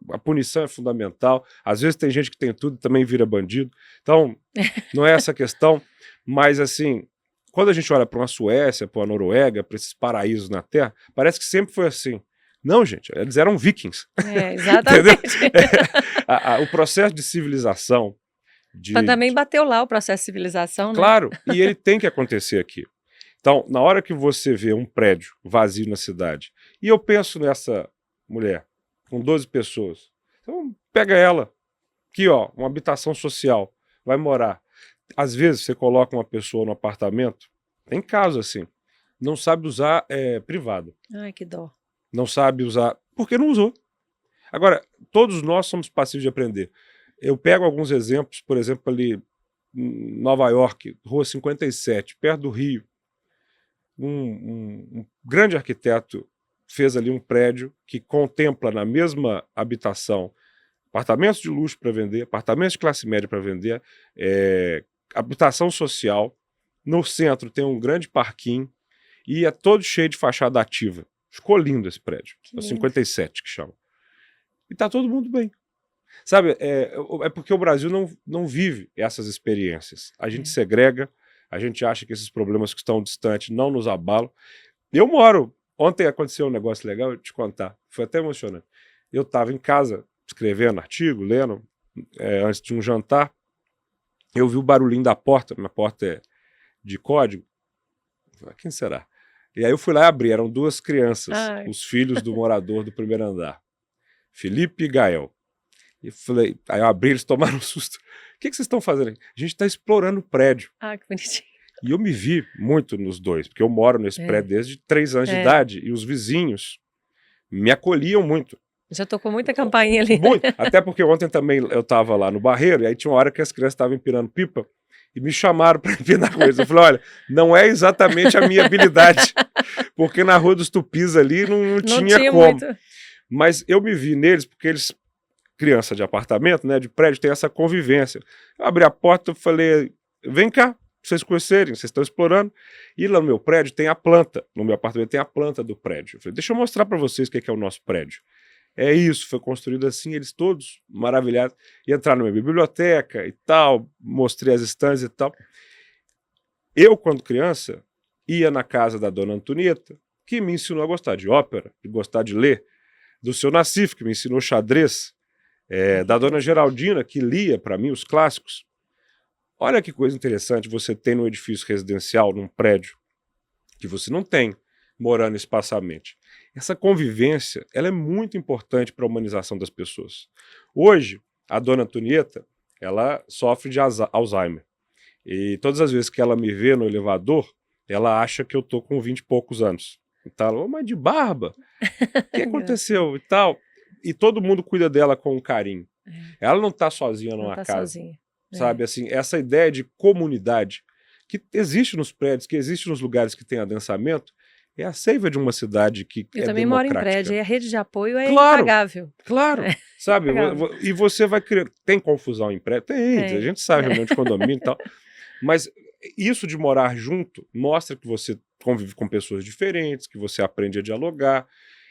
S2: A punição é fundamental. Às vezes tem gente que tem tudo e também vira bandido. Então, não é essa a questão. Mas, assim, quando a gente olha para uma Suécia, para uma Noruega, para esses paraísos na Terra, parece que sempre foi assim. Não, gente, eles eram vikings.
S1: Exatamente.
S2: O processo de civilização.
S1: Mas também bateu lá o processo de civilização, né?
S2: Claro, e ele tem que acontecer aqui. Então, na hora que você vê um prédio vazio na cidade, e eu penso nessa mulher, com 12 pessoas, então pega ela, aqui ó, uma habitação social, vai morar. Às vezes você coloca uma pessoa no apartamento, tem casos assim, não sabe usar privada.
S1: Ai, que dó.
S2: Não sabe usar, porque não usou. Agora, todos nós somos passivos de aprender. Eu pego alguns exemplos, por exemplo, ali em Nova York, Rua 57, perto do Rio. Um grande arquiteto fez ali um prédio que contempla na mesma habitação apartamentos de luxo para vender, apartamentos de classe média para vender, habitação social. No centro tem um grande parquinho e é todo cheio de fachada ativa. Ficou lindo esse prédio, é o 57 que chama. E tá todo mundo bem. Sabe, é porque o Brasil não vive essas experiências. A gente segrega, a gente acha que esses problemas que estão distantes não nos abalam. Eu moro. Ontem aconteceu um negócio legal, eu te contar. Foi até emocionante. Eu estava em casa, escrevendo artigo, lendo, antes de um jantar. Eu vi o barulhinho da porta. Minha porta é de código. Quem será? E aí eu fui lá e abri. Eram 2 crianças, os filhos do morador do primeiro andar. Felipe e Gael. E falei, aí eu abri, eles tomaram um susto. O que vocês estão fazendo aqui? A gente está explorando o prédio.
S1: Que bonitinho.
S2: E eu me vi muito nos dois, porque eu moro nesse prédio desde 3 anos de idade, e os vizinhos me acolhiam muito.
S1: Já tocou muita campainha ali.
S2: Muito. Até porque ontem também eu estava lá no Barreiro, e aí tinha uma hora que as crianças estavam empinando pipa, e me chamaram para empinar com eles. Eu falei, olha, não é exatamente a minha habilidade, porque na Rua dos Tupis ali não tinha como. Muito. Mas eu me vi neles, porque eles, criança de apartamento, né, de prédio, tem essa convivência. Eu abri a porta e falei, vem cá, pra vocês conhecerem, vocês estão explorando. E lá no meu prédio tem a planta, no meu apartamento tem a planta do prédio. Eu falei, deixa eu mostrar para vocês o que é o nosso prédio. É isso, foi construído assim, eles todos maravilhados. E entraram na minha biblioteca e tal, mostrei as estantes e tal. Eu, quando criança, ia na casa da dona Antonieta, que me ensinou a gostar de ópera, de gostar de ler, do seu Nassif, que me ensinou xadrez, da dona Geraldina, que lia para mim os clássicos. Olha que coisa interessante você tem num edifício residencial, num prédio, que você não tem morando espaçamente. Essa convivência, ela é muito importante para a humanização das pessoas. Hoje, a dona Antonieta, ela sofre de Alzheimer. E todas as vezes que ela me vê no elevador, ela acha que eu tô com 20 e poucos anos. Então, ela, mas de barba? O que aconteceu e tal? E todo mundo cuida dela com carinho. Ela não está sozinha numa casa. Sozinha. Sabe, assim, essa ideia de comunidade que existe nos prédios, que existe nos lugares que tem adensamento, é a seiva de uma cidade que
S1: eu também moro em prédio, e a rede de apoio é
S2: claro,
S1: impagável.
S2: Claro, sabe? Impagável. E você vai criar... Tem confusão em prédio? Tem. A gente sabe, reunião de condomínio e tal. Mas isso de morar junto mostra que você convive com pessoas diferentes, que você aprende a dialogar.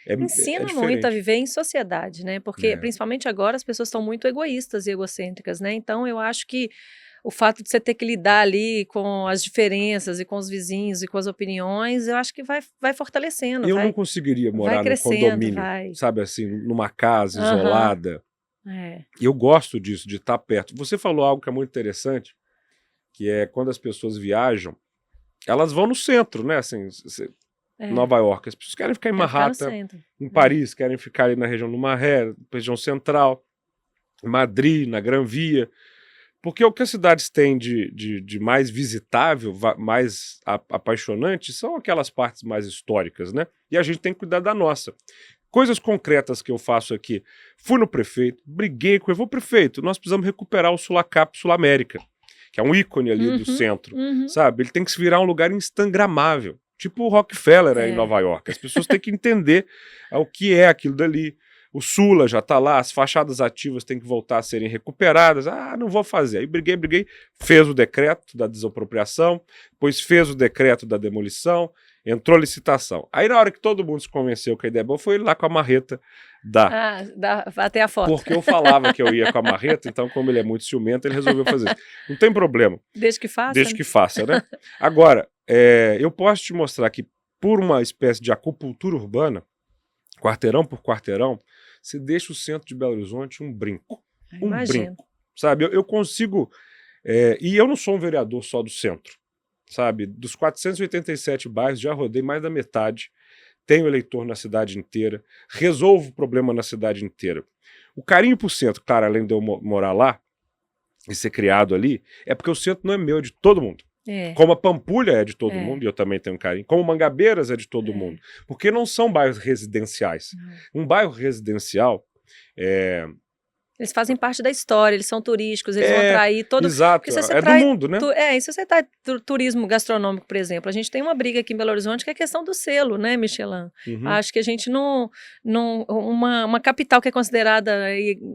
S1: Ensina muito a viver em sociedade, né? Porque, principalmente agora, as pessoas estão muito egoístas e egocêntricas, né? Então, eu acho que o fato de você ter que lidar ali com as diferenças e com os vizinhos e com as opiniões, eu acho que vai fortalecendo.
S2: Eu não conseguiria morar num condomínio, sabe assim, numa casa isolada. E eu gosto disso, de estar perto. Você falou algo que é muito interessante, que é quando as pessoas viajam, elas vão no centro, né? Assim, Nova York, as pessoas querem ficar em Manhattan, em Paris, querem ficar ali na região do Maré, região central, Madrid, na Gran Via. Porque o que as cidades têm de mais visitável, mais apaixonante, são aquelas partes mais históricas, né? E a gente tem que cuidar da nossa. Coisas concretas que eu faço aqui. Fui no prefeito, briguei com ele, vou prefeito, nós precisamos recuperar o Sulacap Sul-América, que é um ícone ali do centro, sabe? Ele tem que se virar um lugar instagramável, tipo o Rockefeller em Nova York. As pessoas têm que entender o que é aquilo dali. O Sula já está lá, as fachadas ativas têm que voltar a serem recuperadas. Ah, não vou fazer. Aí briguei, fez o decreto da desapropriação, depois fez o decreto da demolição, entrou licitação. Aí na hora que todo mundo se convenceu que a ideia é boa, foi ele lá com a marreta
S1: até a foto.
S2: Porque eu falava que eu ia com a marreta, então como ele é muito ciumento, ele resolveu fazer isso. Não tem problema.
S1: Desde que faça.
S2: Desde que faça, né? Agora, eu posso te mostrar que por uma espécie de acupuntura urbana, quarteirão por quarteirão, você deixa o centro de Belo Horizonte um brinco. Brinco. Sabe, eu consigo... e eu não sou um vereador só do centro. Sabe, dos 487 bairros, já rodei mais da metade. Tenho eleitor na cidade inteira. Resolvo o problema na cidade inteira. O carinho por centro, claro, além de eu morar lá e ser criado ali, é porque o centro não é meu, é de todo mundo. Como a Pampulha é de todo mundo, e eu também tenho carinho. Como Mangabeiras é de todo mundo. Porque não são bairros residenciais. Um bairro residencial
S1: eles fazem parte da história, eles são turísticos, eles vão atrair todo...
S2: Exato, do mundo, né?
S1: E se você traz turismo gastronômico, por exemplo, a gente tem uma briga aqui em Belo Horizonte que é a questão do selo, né, Michelin? Acho que a gente uma capital que é considerada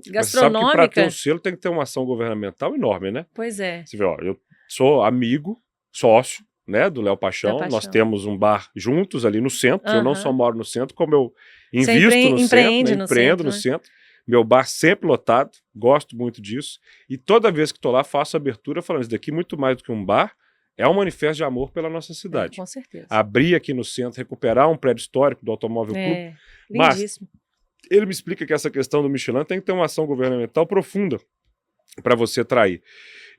S1: gastronômica... Mas sabe que para
S2: ter um selo tem que ter uma ação governamental enorme, né?
S1: Pois é.
S2: Você vê, ó, eu sou amigo, sócio, né, do Léo Paixão. Nós temos um bar juntos ali no centro. Eu não só moro no centro, como eu invisto no centro, né, empreendo no centro. Meu bar sempre lotado, gosto muito disso. E toda vez que estou lá, faço abertura falando, isso daqui muito mais do que um bar, é um manifesto de amor pela nossa cidade.
S1: Com certeza.
S2: Abrir aqui no centro, recuperar um prédio histórico do Automóvel Clube.
S1: Lindíssimo.
S2: Mas ele me explica que essa questão do Michelin tem que ter uma ação governamental profunda para você atrair.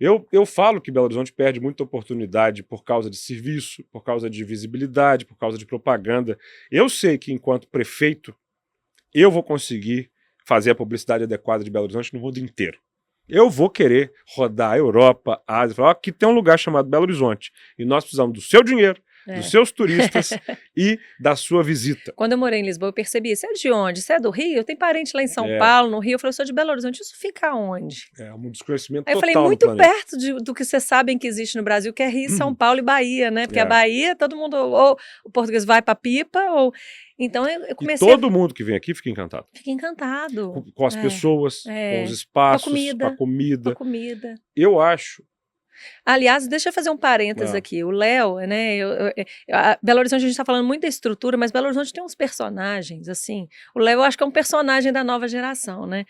S2: Eu falo que Belo Horizonte perde muita oportunidade por causa de serviço, por causa de visibilidade, por causa de propaganda. Eu sei que, enquanto prefeito, eu vou conseguir fazer a publicidade adequada de Belo Horizonte no mundo inteiro. Eu vou querer rodar a Europa, a Ásia, falar que tem um lugar chamado Belo Horizonte e nós precisamos do seu dinheiro, dos seus turistas e da sua visita.
S1: Quando eu morei em Lisboa, eu percebi, você é de onde? Você é do Rio? Eu tenho parente lá em São Paulo, no Rio. Eu falei, eu sou de Belo Horizonte. Isso fica onde?
S2: É um desconhecimento
S1: Aí eu
S2: total
S1: falei, muito
S2: no planeta.
S1: perto do que vocês sabem que existe no Brasil, que é Rio, São Paulo e Bahia, né? Porque a Bahia, todo mundo, ou o português vai pra pipa, ou... Então eu comecei...
S2: E todo mundo que vem aqui fica encantado.
S1: Fica encantado.
S2: Com as pessoas, com os espaços,
S1: com a
S2: comida.
S1: comida.
S2: Eu acho...
S1: Aliás, deixa eu fazer um parênteses aqui. O Léo, né? Belo Horizonte, a gente está falando muito da estrutura, mas Belo Horizonte tem uns personagens, assim. O Léo, eu acho que é um personagem da nova geração, né?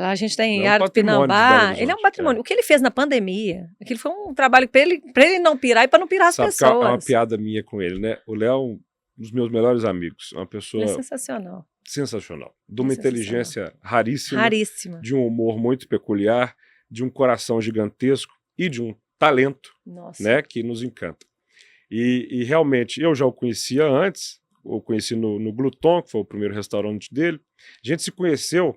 S1: Lá a gente tem Yara do Pinambá. Ele é um patrimônio. O que ele fez na pandemia, aquilo foi um trabalho para ele não pirar e para não pirar as pessoas.
S2: É uma piada minha com ele, né? O Léo é um dos meus melhores amigos. Uma pessoa...
S1: Ele é sensacional.
S2: Sensacional. De uma inteligência raríssima. De um humor muito peculiar, de um coração gigantesco e de um talento, né, que nos encanta. E realmente, eu já o conhecia antes, eu conheci no Gluton, que foi o primeiro restaurante dele. A gente se conheceu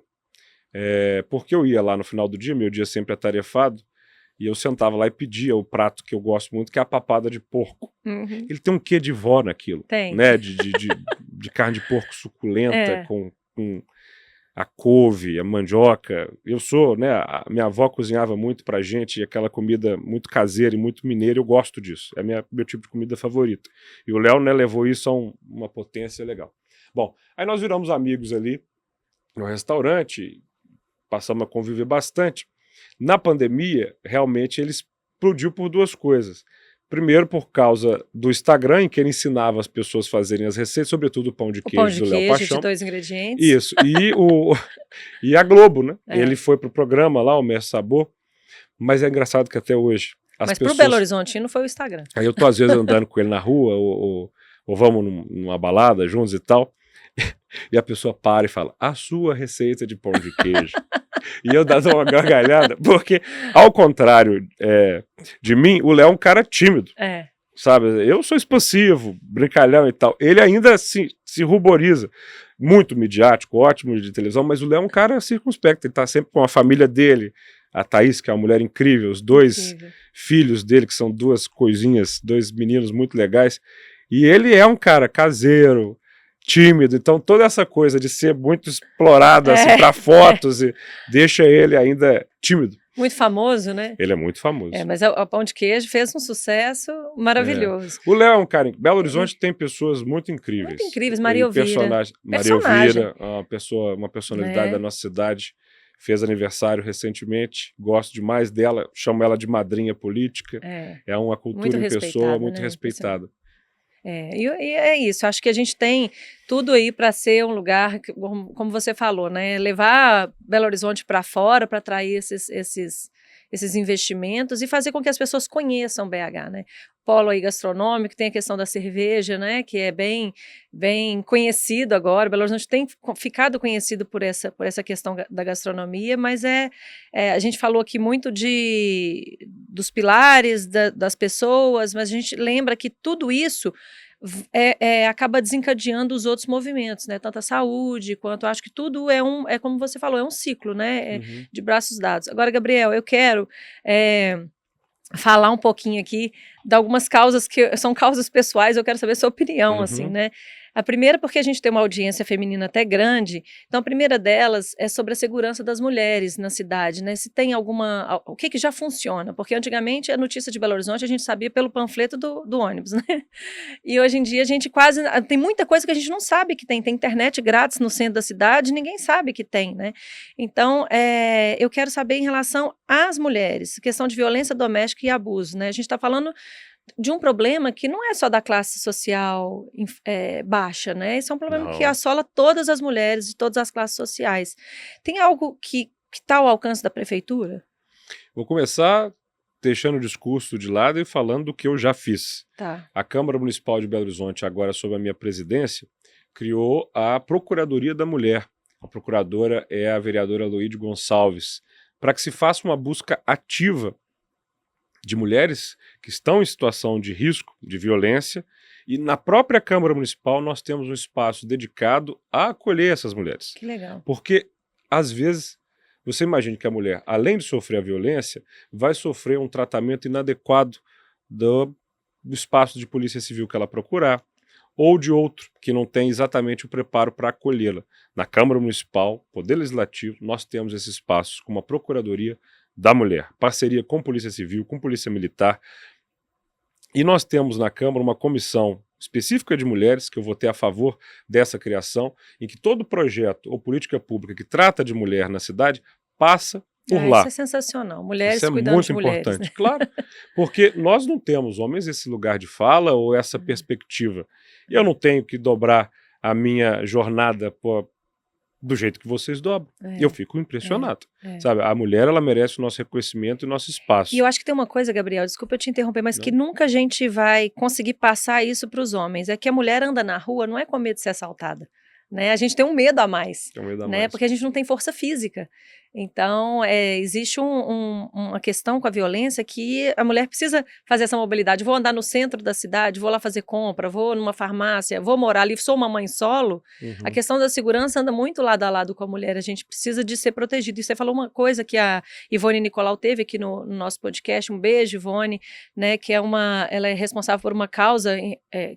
S2: porque eu ia lá no final do dia, meu dia sempre atarefado, e eu sentava lá e pedia o prato que eu gosto muito, que é a papada de porco. Ele tem um quê de vó naquilo, né, de carne de porco suculenta, com a couve, a mandioca. Eu sou, né, a minha avó cozinhava muito pra gente, e aquela comida muito caseira e muito mineira, eu gosto disso. É meu tipo de comida favorita. E o Léo, né, levou isso a uma potência legal. Bom, aí nós viramos amigos ali no restaurante, passamos a conviver bastante. Na pandemia, realmente, ele explodiu por duas coisas. Primeiro, por causa do Instagram, em que ele ensinava as pessoas a fazerem as receitas, sobretudo o pão de queijo do Léo Paixão.
S1: De 2 ingredientes.
S2: Isso. E a Globo, né? Ele foi pro programa lá, o Mestre Sabor, mas é engraçado que até hoje as
S1: mas
S2: pessoas...
S1: pro Belo Horizontino foi o Instagram.
S2: Aí eu tô às vezes andando com ele na rua, ou vamos numa balada juntos e tal, e a pessoa para e fala, a sua receita de pão de queijo. E eu dando uma gargalhada, porque, ao contrário de mim, o Léo é um cara tímido, sabe? Eu sou expansivo, brincalhão e tal. Ele ainda se ruboriza, muito midiático, ótimo de televisão, mas o Léo é um cara circunspecto, ele tá sempre com a família dele, a Thaís, que é uma mulher incrível, os dois filhos dele, que são duas coisinhas, dois meninos muito legais, e ele é um cara caseiro, tímido, então toda essa coisa de ser muito explorado assim, para fotos e deixa ele ainda tímido.
S1: Muito famoso, né?
S2: Ele é muito famoso.
S1: Mas o pão de queijo fez um sucesso maravilhoso.
S2: O Léo é um cara... Belo Horizonte tem pessoas muito incríveis.
S1: Muito incríveis. Maria Elvira.
S2: Maria Elvira, uma personalidade da nossa cidade, fez aniversário recentemente, gosto demais dela, chamo ela de madrinha política. É uma cultura em pessoa muito respeitada.
S1: E é isso, acho que a gente tem tudo aí para ser um lugar, como você falou, né? Levar Belo Horizonte para fora para atrair esses investimentos e fazer com que as pessoas conheçam BH, né? Polo aí gastronômico, tem a questão da cerveja, né? Que é bem conhecido agora. Belo Horizonte tem ficado conhecido por essa questão da gastronomia, mas a gente falou aqui muito dos pilares das pessoas, mas a gente lembra que tudo isso acaba desencadeando os outros movimentos, né? Tanto a saúde quanto acho que tudo é como você falou, é um ciclo, né? De braços dados. Agora, Gabriel, eu quero falar um pouquinho aqui de algumas causas que são causas pessoais, eu quero saber a sua opinião, assim, né? A primeira, porque a gente tem uma audiência feminina até grande, então a primeira delas é sobre a segurança das mulheres na cidade, né? Se tem o que já funciona, porque antigamente a notícia de Belo Horizonte a gente sabia pelo panfleto do ônibus, né? E hoje em dia a gente tem muita coisa que a gente não sabe que tem internet grátis no centro da cidade, ninguém sabe que tem, né? Então, eu quero saber em relação às mulheres, questão de violência doméstica e abuso, né? A gente está falando de um problema que não é só da classe social baixa, né? Esse é um problema que assola todas as mulheres de todas as classes sociais. Tem algo que está ao alcance da prefeitura?
S2: Vou começar deixando o discurso de lado e falando do que eu já fiz.
S1: Tá.
S2: A Câmara Municipal de Belo Horizonte, agora sob a minha presidência, criou a Procuradoria da Mulher. A procuradora é a vereadora Loide Gonçalves, para que se faça uma busca ativa de mulheres que estão em situação de risco, de violência, e na própria Câmara Municipal nós temos um espaço dedicado a acolher essas mulheres.
S1: Que legal.
S2: Porque, às vezes, você imagina que a mulher, além de sofrer a violência, vai sofrer um tratamento inadequado do espaço de polícia civil que ela procurar, ou de outro, que não tem exatamente o preparo para acolhê-la. Na Câmara Municipal, Poder Legislativo, nós temos esse espaço com uma Procuradoria da Mulher, parceria com Polícia Civil, com Polícia Militar, e nós temos na Câmara uma comissão específica de mulheres, que eu votei a favor dessa criação, em que todo projeto ou política pública que trata de mulher na cidade passa por lá.
S1: Isso é sensacional. Mulheres
S2: Isso é
S1: cuidando
S2: muito
S1: de mulheres,
S2: importante,
S1: né?
S2: claro, porque nós não temos, homens, esse lugar de fala ou essa perspectiva. E eu não tenho que dobrar a minha jornada do jeito que vocês dobram. Eu fico impressionado. Sabe? A mulher, ela merece o nosso reconhecimento e nosso espaço.
S1: E eu acho que tem uma coisa, Gabriel, desculpa eu te interromper, mas que nunca a gente vai conseguir passar isso para os homens. É que a mulher anda na rua, não é com medo de ser assaltada. Né? A gente tem um medo a mais,
S2: Tem um medo a
S1: né?
S2: mais.
S1: Porque a gente não tem força física. Então, existe uma questão com a violência que a mulher precisa fazer essa mobilidade. Vou andar no centro da cidade, vou lá fazer compra, vou numa farmácia, vou morar ali, sou uma mãe solo. A questão da segurança anda muito lado a lado com a mulher. A gente precisa de ser protegido. E você falou uma coisa que a Ivone Nicolau teve aqui no nosso podcast. Um beijo, Ivone, né? Que ela é responsável por uma causa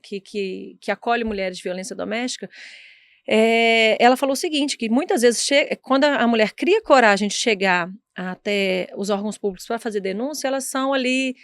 S1: que acolhe mulheres de violência doméstica. Ela falou o seguinte, que muitas vezes quando a mulher cria coragem de chegar até os órgãos públicos para fazer denúncia, elas são ali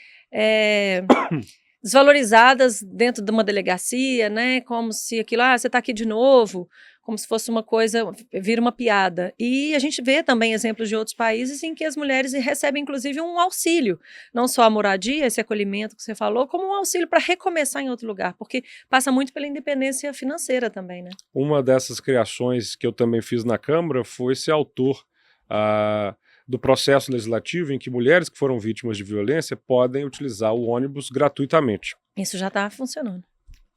S1: desvalorizadas dentro de uma delegacia, né? Como se aquilo, você está aqui de novo, como se fosse uma coisa, vira uma piada. E a gente vê também exemplos de outros países em que as mulheres recebem, inclusive, um auxílio. Não só a moradia, esse acolhimento que você falou, como um auxílio para recomeçar em outro lugar, porque passa muito pela independência financeira também, né? Uma
S2: dessas criações que eu também fiz na Câmara foi ser autor do processo legislativo em que mulheres que foram vítimas de violência podem utilizar o ônibus gratuitamente.
S1: Isso já está funcionando.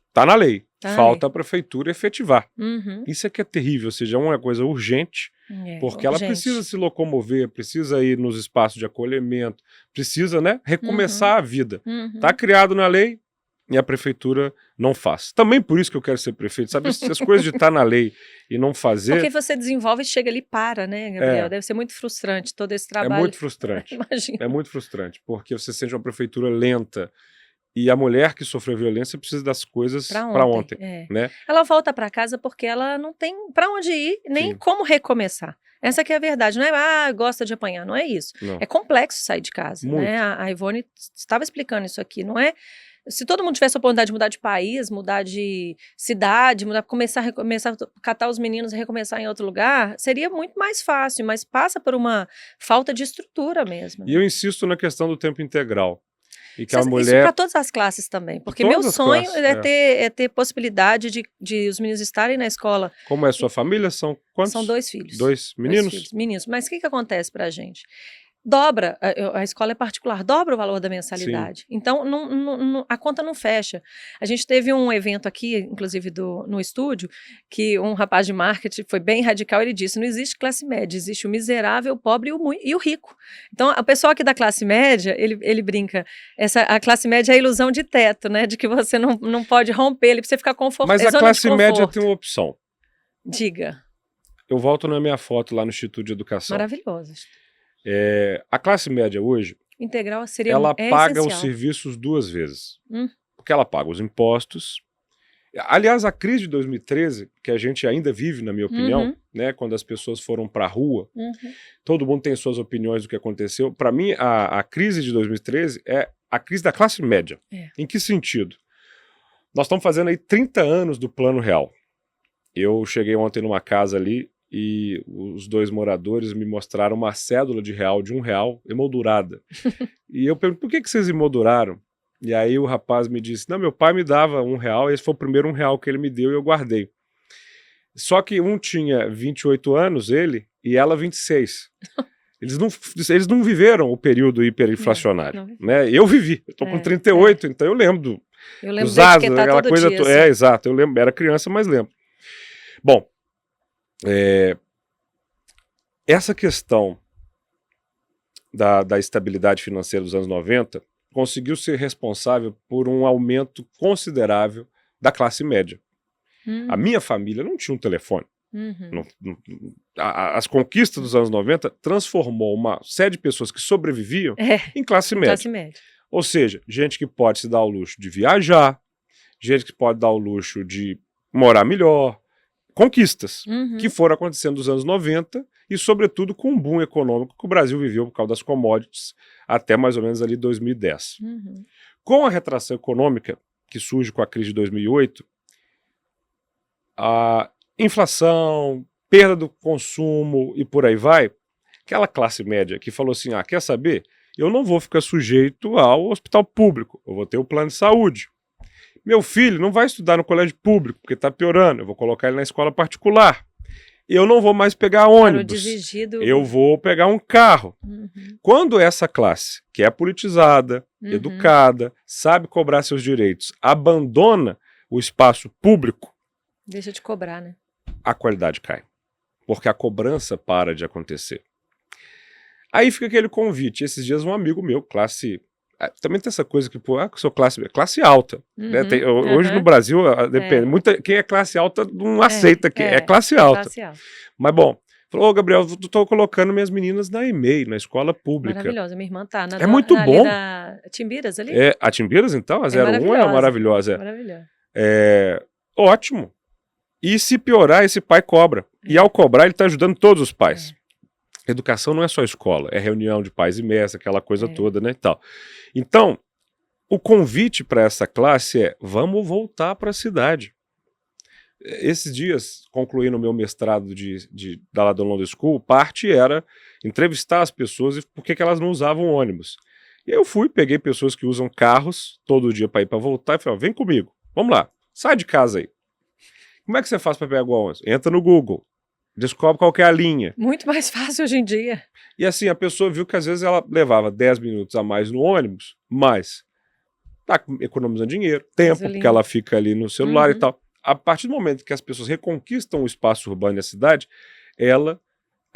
S2: Está na lei. Falta a prefeitura efetivar.
S1: Uhum.
S2: Isso é que é terrível, ou seja, é uma coisa urgente, porque ela precisa se locomover, precisa ir nos espaços de acolhimento, precisa, né, recomeçar a vida. Está criado na lei e a prefeitura não faz. Também por isso que eu quero ser prefeito, sabe? Essas coisas de estar na lei e não fazer...
S1: Porque você desenvolve e chega ali e para, né, Gabriel? Deve ser muito frustrante todo esse trabalho.
S2: É muito frustrante.
S1: Imagina.
S2: É muito frustrante, porque você sente uma prefeitura lenta. E a mulher que sofreu violência precisa das coisas para ontem, né?
S1: Ela volta para casa porque ela não tem para onde ir, nem como recomeçar. Essa que é a verdade, não é, gosta de apanhar, não é isso.
S2: Não.
S1: É complexo sair de casa, né? A Ivone estava explicando isso aqui, não é? Se todo mundo tivesse a oportunidade de mudar de país, mudar de cidade, começar a catar os meninos e recomeçar em outro lugar, seria muito mais fácil, mas passa por uma falta de estrutura mesmo.
S2: E eu insisto na questão do tempo integral. E que
S1: isso
S2: mulher...
S1: para todas as classes também, porque meu sonho é ter possibilidade de os meninos estarem na escola.
S2: Como é a sua família? São quantos?
S1: São 2 filhos.
S2: 2 meninos?
S1: 2 filhos, meninos. Mas o que acontece pra gente? Dobra, a escola é particular, dobra o valor da mensalidade. Sim. Então, a conta não fecha. A gente teve um evento aqui, inclusive no estúdio, que um rapaz de marketing foi bem radical, ele disse, não existe classe média, existe o miserável, o pobre e o rico. Então, o pessoal aqui da classe média, ele brinca, a classe média é a ilusão de teto, né, de que você não pode romper ele, pra você ficar confortável.
S2: Mas a classe média tem uma opção.
S1: Diga.
S2: Eu volto na minha foto lá no Instituto de Educação.
S1: Maravilhoso.
S2: A classe média hoje,
S1: integral seria
S2: ela paga
S1: essencial.
S2: os serviços 2 vezes. Porque ela paga os impostos. Aliás, a crise de 2013, que a gente ainda vive, na minha opinião, né, quando as pessoas foram para a rua, todo mundo tem suas opiniões do que aconteceu. Para mim, a crise de 2013 é a crise da classe média. Em que sentido? Nós estamos fazendo aí 30 anos do Plano Real. Eu cheguei ontem numa casa ali, e os 2 moradores me mostraram uma cédula de R$1 de R$1 emoldurada. E eu pergunto, por que vocês emolduraram? E aí o rapaz me disse, não, meu pai me dava R$1, esse foi o primeiro R$1 que ele me deu e eu guardei. Só que um tinha 28 anos, ele, e ela 26. Eles não viveram o período hiperinflacionário,
S1: não.
S2: né? Eu vivi, eu tô com 38, então eu lembro
S1: dos
S2: asas,
S1: aquela
S2: coisa
S1: dia, assim.
S2: exato, eu lembro, era criança, mas lembro. Bom, essa questão da estabilidade financeira dos anos 90 conseguiu ser responsável por um aumento considerável da classe média. A minha família não tinha um telefone. As conquistas dos anos 90 transformou uma série de pessoas que sobreviviam em classe média. Ou seja, gente que pode se dar o luxo de viajar, gente que pode dar o luxo de morar melhor, conquistas que foram acontecendo nos anos 90 e, sobretudo, com um boom econômico que o Brasil viveu por causa das commodities até mais ou menos ali 2010. Com a retração econômica que surge com a crise de 2008, a inflação, perda do consumo e por aí vai, aquela classe média que falou assim, quer saber? Eu não vou ficar sujeito ao hospital público, eu vou ter o plano de saúde. Meu filho não vai estudar no colégio público, porque está piorando, eu vou colocar ele na escola particular. Eu não vou mais pegar ônibus, eu vou pegar um carro. Quando essa classe, que é politizada, educada, sabe cobrar seus direitos, abandona o espaço público,
S1: deixa de cobrar, né?
S2: A qualidade cai, porque a cobrança para de acontecer. Aí fica aquele convite. Esses dias um amigo meu, classe... Também tem essa coisa que, pô, sou classe alta. Né? Hoje no Brasil, depende. Quem é classe alta não aceita que é classe alta. Mas bom, falou, Gabriel, eu tô colocando minhas meninas na EMEI, na escola pública.
S1: Maravilhosa, minha irmã tá.
S2: Muito bom.
S1: Na Timbiras ali?
S2: A Timbiras, então, a 01 é maravilhosa.
S1: Maravilhosa.
S2: Ótimo. E se piorar, esse pai cobra. E ao cobrar, ele está ajudando todos os pais. Educação não é só escola, é reunião de pais e mestres, aquela coisa toda, né, e tal. Então, o convite para essa classe é, vamos voltar para a cidade. Esses dias, concluindo o meu mestrado da London Law School, parte era entrevistar as pessoas e por que elas não usavam ônibus. E eu peguei pessoas que usam carros todo dia para ir para voltar e falei, vem comigo, vamos lá, sai de casa aí. Como é que você faz para pegar o ônibus? Entra no Google, descobre qual que é a linha.
S1: Muito mais fácil hoje em dia.
S2: E assim, a pessoa viu que às vezes ela levava 10 minutos a mais no ônibus, mas tá economizando dinheiro, tempo, porque ela fica ali no celular e tal. A partir do momento que as pessoas reconquistam o espaço urbano e a cidade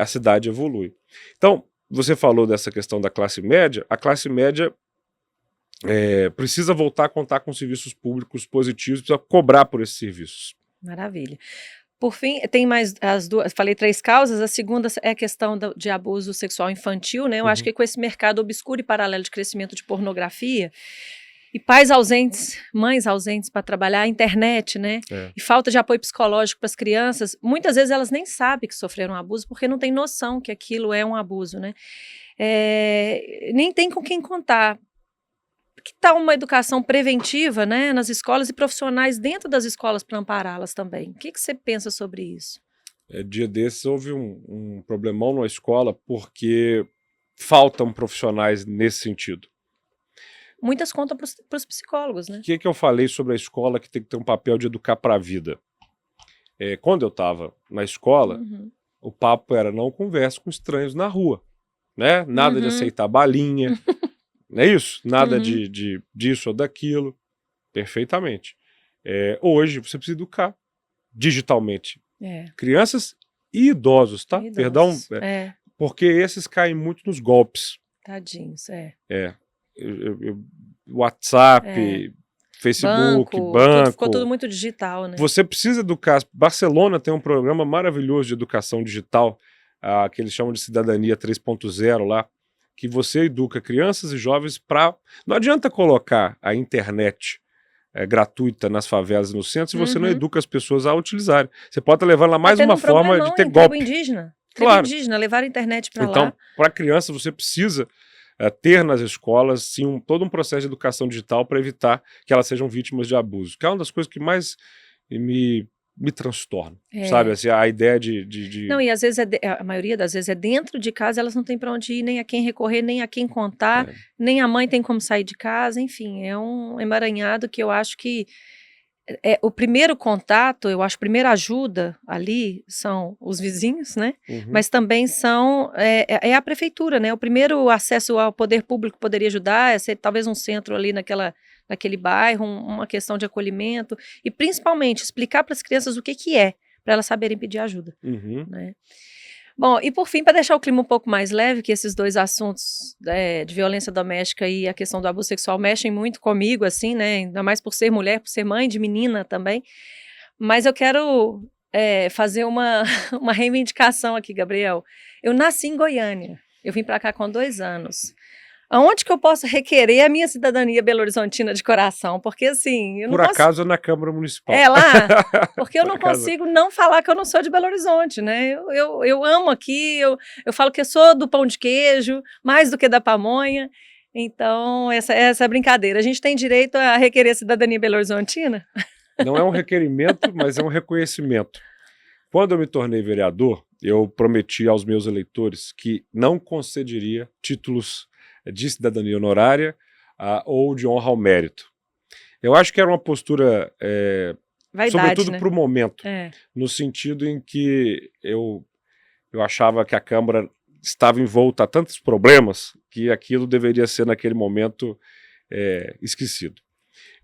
S2: cidade evolui. Então, você falou dessa questão da classe média, a classe média precisa voltar a contar com serviços públicos positivos, precisa cobrar por esses serviços.
S1: Maravilha. Por fim, tem mais as duas, falei 3 causas, a segunda é a questão de abuso sexual infantil, né? Eu acho que com esse mercado obscuro e paralelo de crescimento de pornografia, e pais ausentes, mães ausentes para trabalhar, a internet, né? E falta de apoio psicológico para as crianças, muitas vezes elas nem sabem que sofreram abuso, porque não tem noção que aquilo é um abuso, né? Nem tem com quem contar. Que tal uma educação preventiva, né, nas escolas e profissionais dentro das escolas para ampará-las também? O que você pensa sobre isso?
S2: Dia desses houve um problemão na escola porque faltam profissionais nesse sentido.
S1: Muitas contam para os psicólogos, né?
S2: O que eu falei sobre a escola que tem que ter um papel de educar para a vida? Quando eu estava na escola, o papo era não converse com estranhos na rua, né? Nada de aceitar balinha. Não é isso? Nada disso ou daquilo. Perfeitamente. Hoje você precisa educar digitalmente. Crianças e idosos, tá? Perdão. Porque esses caem muito nos golpes.
S1: Tadinhos,
S2: WhatsApp, Facebook, banco.
S1: Ficou tudo muito digital, né?
S2: Você precisa educar. Barcelona tem um programa maravilhoso de educação digital, que eles chamam de Cidadania 3.0 lá, que você educa crianças e jovens para... Não adianta colocar a internet gratuita nas favelas e no centro se você não educa as pessoas a utilizarem. Você pode estar levando lá mais uma forma de ter golpe.
S1: Indígena.
S2: Claro.
S1: Indígena, levar a internet para lá.
S2: Então, para criança, você precisa ter nas escolas, sim, todo um processo de educação digital para evitar que elas sejam vítimas de abuso, que é uma das coisas que mais me transtorna, sabe? Assim, a ideia de...
S1: Não, e às vezes, a maioria das vezes é dentro de casa, elas não têm para onde ir, nem a quem recorrer, nem a quem contar, nem a mãe tem como sair de casa, enfim, é um emaranhado que eu acho que o primeiro contato, eu acho, a primeira ajuda ali são os vizinhos, né? Mas também é a prefeitura, né? O primeiro acesso ao poder público poderia ajudar, é ser talvez um centro ali naquele bairro, uma questão de acolhimento, e principalmente explicar para as crianças o que é, para elas saberem pedir ajuda, né? Bom, e por fim, para deixar o clima um pouco mais leve, que esses dois assuntos de violência doméstica e a questão do abuso sexual mexem muito comigo, assim, né? Ainda mais por ser mulher, por ser mãe de menina também. Mas eu quero fazer uma reivindicação aqui, Gabriel. Eu nasci em Goiânia. Eu vim para cá com 2 anos. Aonde que eu posso requerer a minha cidadania belo-horizontina de coração? Porque assim...
S2: Por acaso na Câmara Municipal.
S1: É lá, porque eu não consigo não falar que eu não sou de Belo Horizonte, né? Eu amo aqui, eu falo que eu sou do pão de queijo, mais do que da pamonha. Então, essa é a brincadeira. A gente tem direito a requerer a cidadania belo-horizontina?
S2: Não é um requerimento, mas é um reconhecimento. Quando eu me tornei vereador, eu prometi aos meus eleitores que não concederia títulos de cidadania honorária ou de honra ao mérito. Eu acho que era uma postura,
S1: Vaidade,
S2: sobretudo
S1: né?
S2: para o momento, no sentido em que eu achava que a Câmara estava envolta a tantos problemas que aquilo deveria ser, naquele momento, esquecido.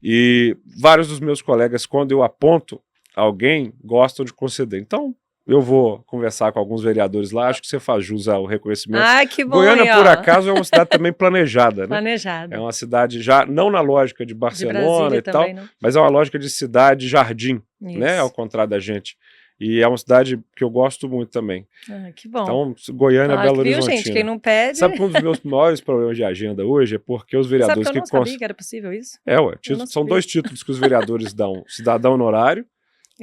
S2: E vários dos meus colegas, quando eu aponto alguém, gostam de conceder. Então, eu vou conversar com alguns vereadores lá, acho que você faz jus ao reconhecimento.
S1: Ah, que bom,
S2: Goiânia, por acaso, é uma cidade também planejada, né?
S1: Planejada.
S2: É uma cidade já, não na lógica de Barcelona e tal,
S1: não.
S2: mas é uma lógica de cidade-jardim, né? Ao contrário da gente. E é uma cidade que eu gosto muito também.
S1: Ah, que bom.
S2: Então, Goiânia, Belo Horizontina.
S1: Gente, quem não pede...
S2: Sabe que um dos meus maiores problemas de agenda hoje é porque os vereadores...
S1: Sabe que eu não sabia que era possível isso?
S2: São 2 títulos que os vereadores dão: cidadão honorário,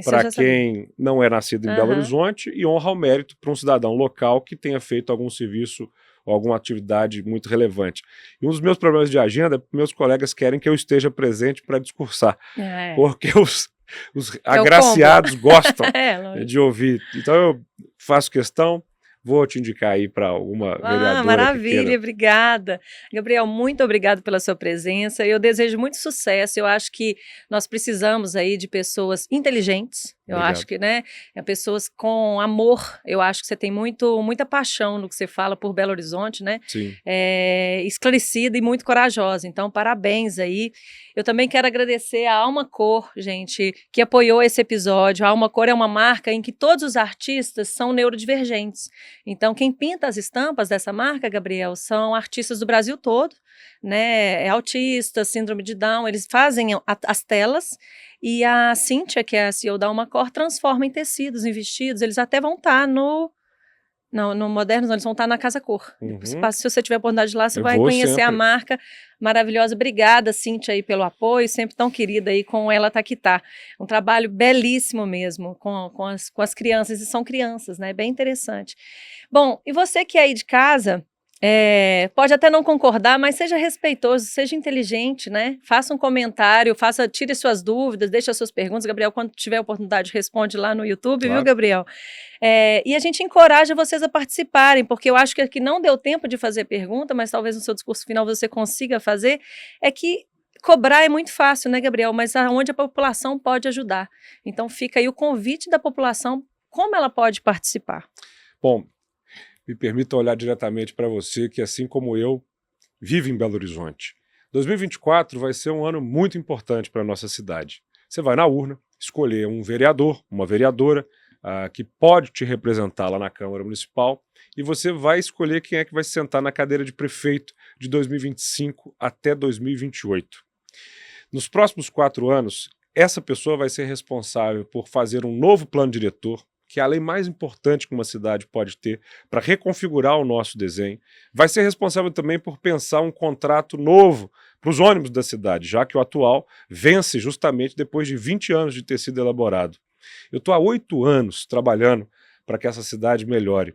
S2: para quem não é nascido em Belo Horizonte, e honra ao mérito para um cidadão local que tenha feito algum serviço ou alguma atividade muito relevante. E um dos meus problemas de agenda é que meus colegas querem que eu esteja presente para discursar, porque os agraciados gostam de ouvir. Então eu faço questão. Vou te indicar aí para alguma vereadora.
S1: Maravilha, obrigada. Gabriel, muito obrigado pela sua presença. Eu desejo muito sucesso. Eu acho que nós precisamos aí de pessoas inteligentes. Eu acho que, né, pessoas com amor. Eu acho que você tem muita paixão no que você fala por Belo Horizonte, né?
S2: Sim.
S1: Esclarecida e muito corajosa. Então, parabéns aí. Eu também quero agradecer a Alma Cor, gente, que apoiou esse episódio. A Alma Cor é uma marca em que todos os artistas são neurodivergentes. Então, quem pinta as estampas dessa marca, Gabriel, são artistas do Brasil todo, né? Autistas, síndrome de Down, eles fazem as telas. E a Cíntia, que é a CEO da Alma Cor, transforma em tecidos, em vestidos. Eles até vão estar no Modernos, eles vão estar na Casa Cor. Se você tiver a oportunidade de ir lá, você vai conhecer a marca maravilhosa. Obrigada, Cíntia, aí, pelo apoio, sempre tão querida aí com Ela Tá Que Tá. Um trabalho belíssimo mesmo com as crianças, e são crianças, né? Bem interessante. Bom, e você que é aí de casa... pode até não concordar, mas seja respeitoso, seja inteligente, né? Faça um comentário, tire suas dúvidas, deixe as suas perguntas. Gabriel, quando tiver oportunidade, responde lá no YouTube, claro. Viu, Gabriel? E a gente encoraja vocês a participarem, porque eu acho que aqui não deu tempo de fazer pergunta, mas talvez no seu discurso final você consiga fazer, é que cobrar é muito fácil, né, Gabriel? Mas aonde a população pode ajudar. Então fica aí o convite da população, como ela pode participar.
S2: Bom, me permita olhar diretamente para você, que assim como eu, vive em Belo Horizonte. 2024 vai ser um ano muito importante para a nossa cidade. Você vai na urna escolher um vereador, uma vereadora, que pode te representar lá na Câmara Municipal, e você vai escolher quem é que vai se sentar na cadeira de prefeito de 2025 até 2028. Nos próximos 4 anos, essa pessoa vai ser responsável por fazer um novo plano diretor, que é a lei mais importante que uma cidade pode ter para reconfigurar o nosso desenho. Vai ser responsável também por pensar um contrato novo para os ônibus da cidade, já que o atual vence justamente depois de 20 anos de ter sido elaborado. Eu estou há 8 anos trabalhando para que essa cidade melhore.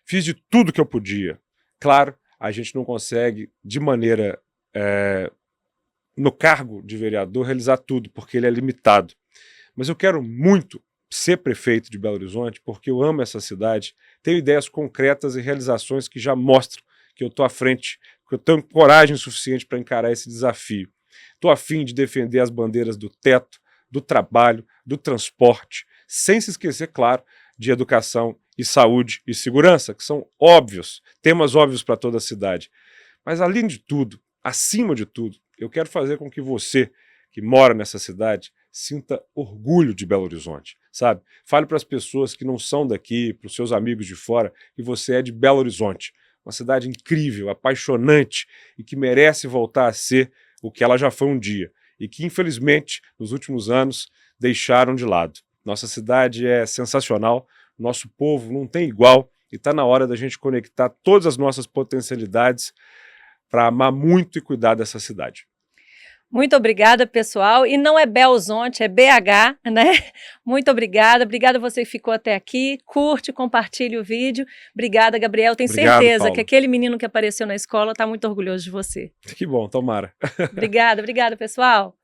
S2: Fiz de tudo que eu podia. Claro, a gente não consegue, de maneira, no cargo de vereador, realizar tudo, porque ele é limitado. Mas eu quero muito ser prefeito de Belo Horizonte, porque eu amo essa cidade, tenho ideias concretas e realizações que já mostram que eu estou à frente, que eu tenho coragem suficiente para encarar esse desafio. Estou a fim de defender as bandeiras do teto, do trabalho, do transporte, sem se esquecer, claro, de educação e saúde e segurança, que são óbvios, temas óbvios para toda a cidade. Mas além de tudo, acima de tudo, eu quero fazer com que você, que mora nessa cidade, sinta orgulho de Belo Horizonte, sabe? Fale para as pessoas que não são daqui, para os seus amigos de fora, que você é de Belo Horizonte. Uma cidade incrível, apaixonante e que merece voltar a ser o que ela já foi um dia e que, infelizmente, nos últimos anos, deixaram de lado. Nossa cidade é sensacional, nosso povo não tem igual e está na hora da gente conectar todas as nossas potencialidades para amar muito e cuidar dessa cidade.
S1: Muito obrigada, pessoal. E não é Belzonte, é BH, né? Muito obrigada. Obrigada a você que ficou até aqui. Curte, compartilhe o vídeo. Obrigada, Gabriel. Tenho
S2: Obrigado,
S1: certeza
S2: Paulo.
S1: que aquele menino que apareceu na escola está muito orgulhoso de você.
S2: Que bom, tomara.
S1: Obrigada, pessoal.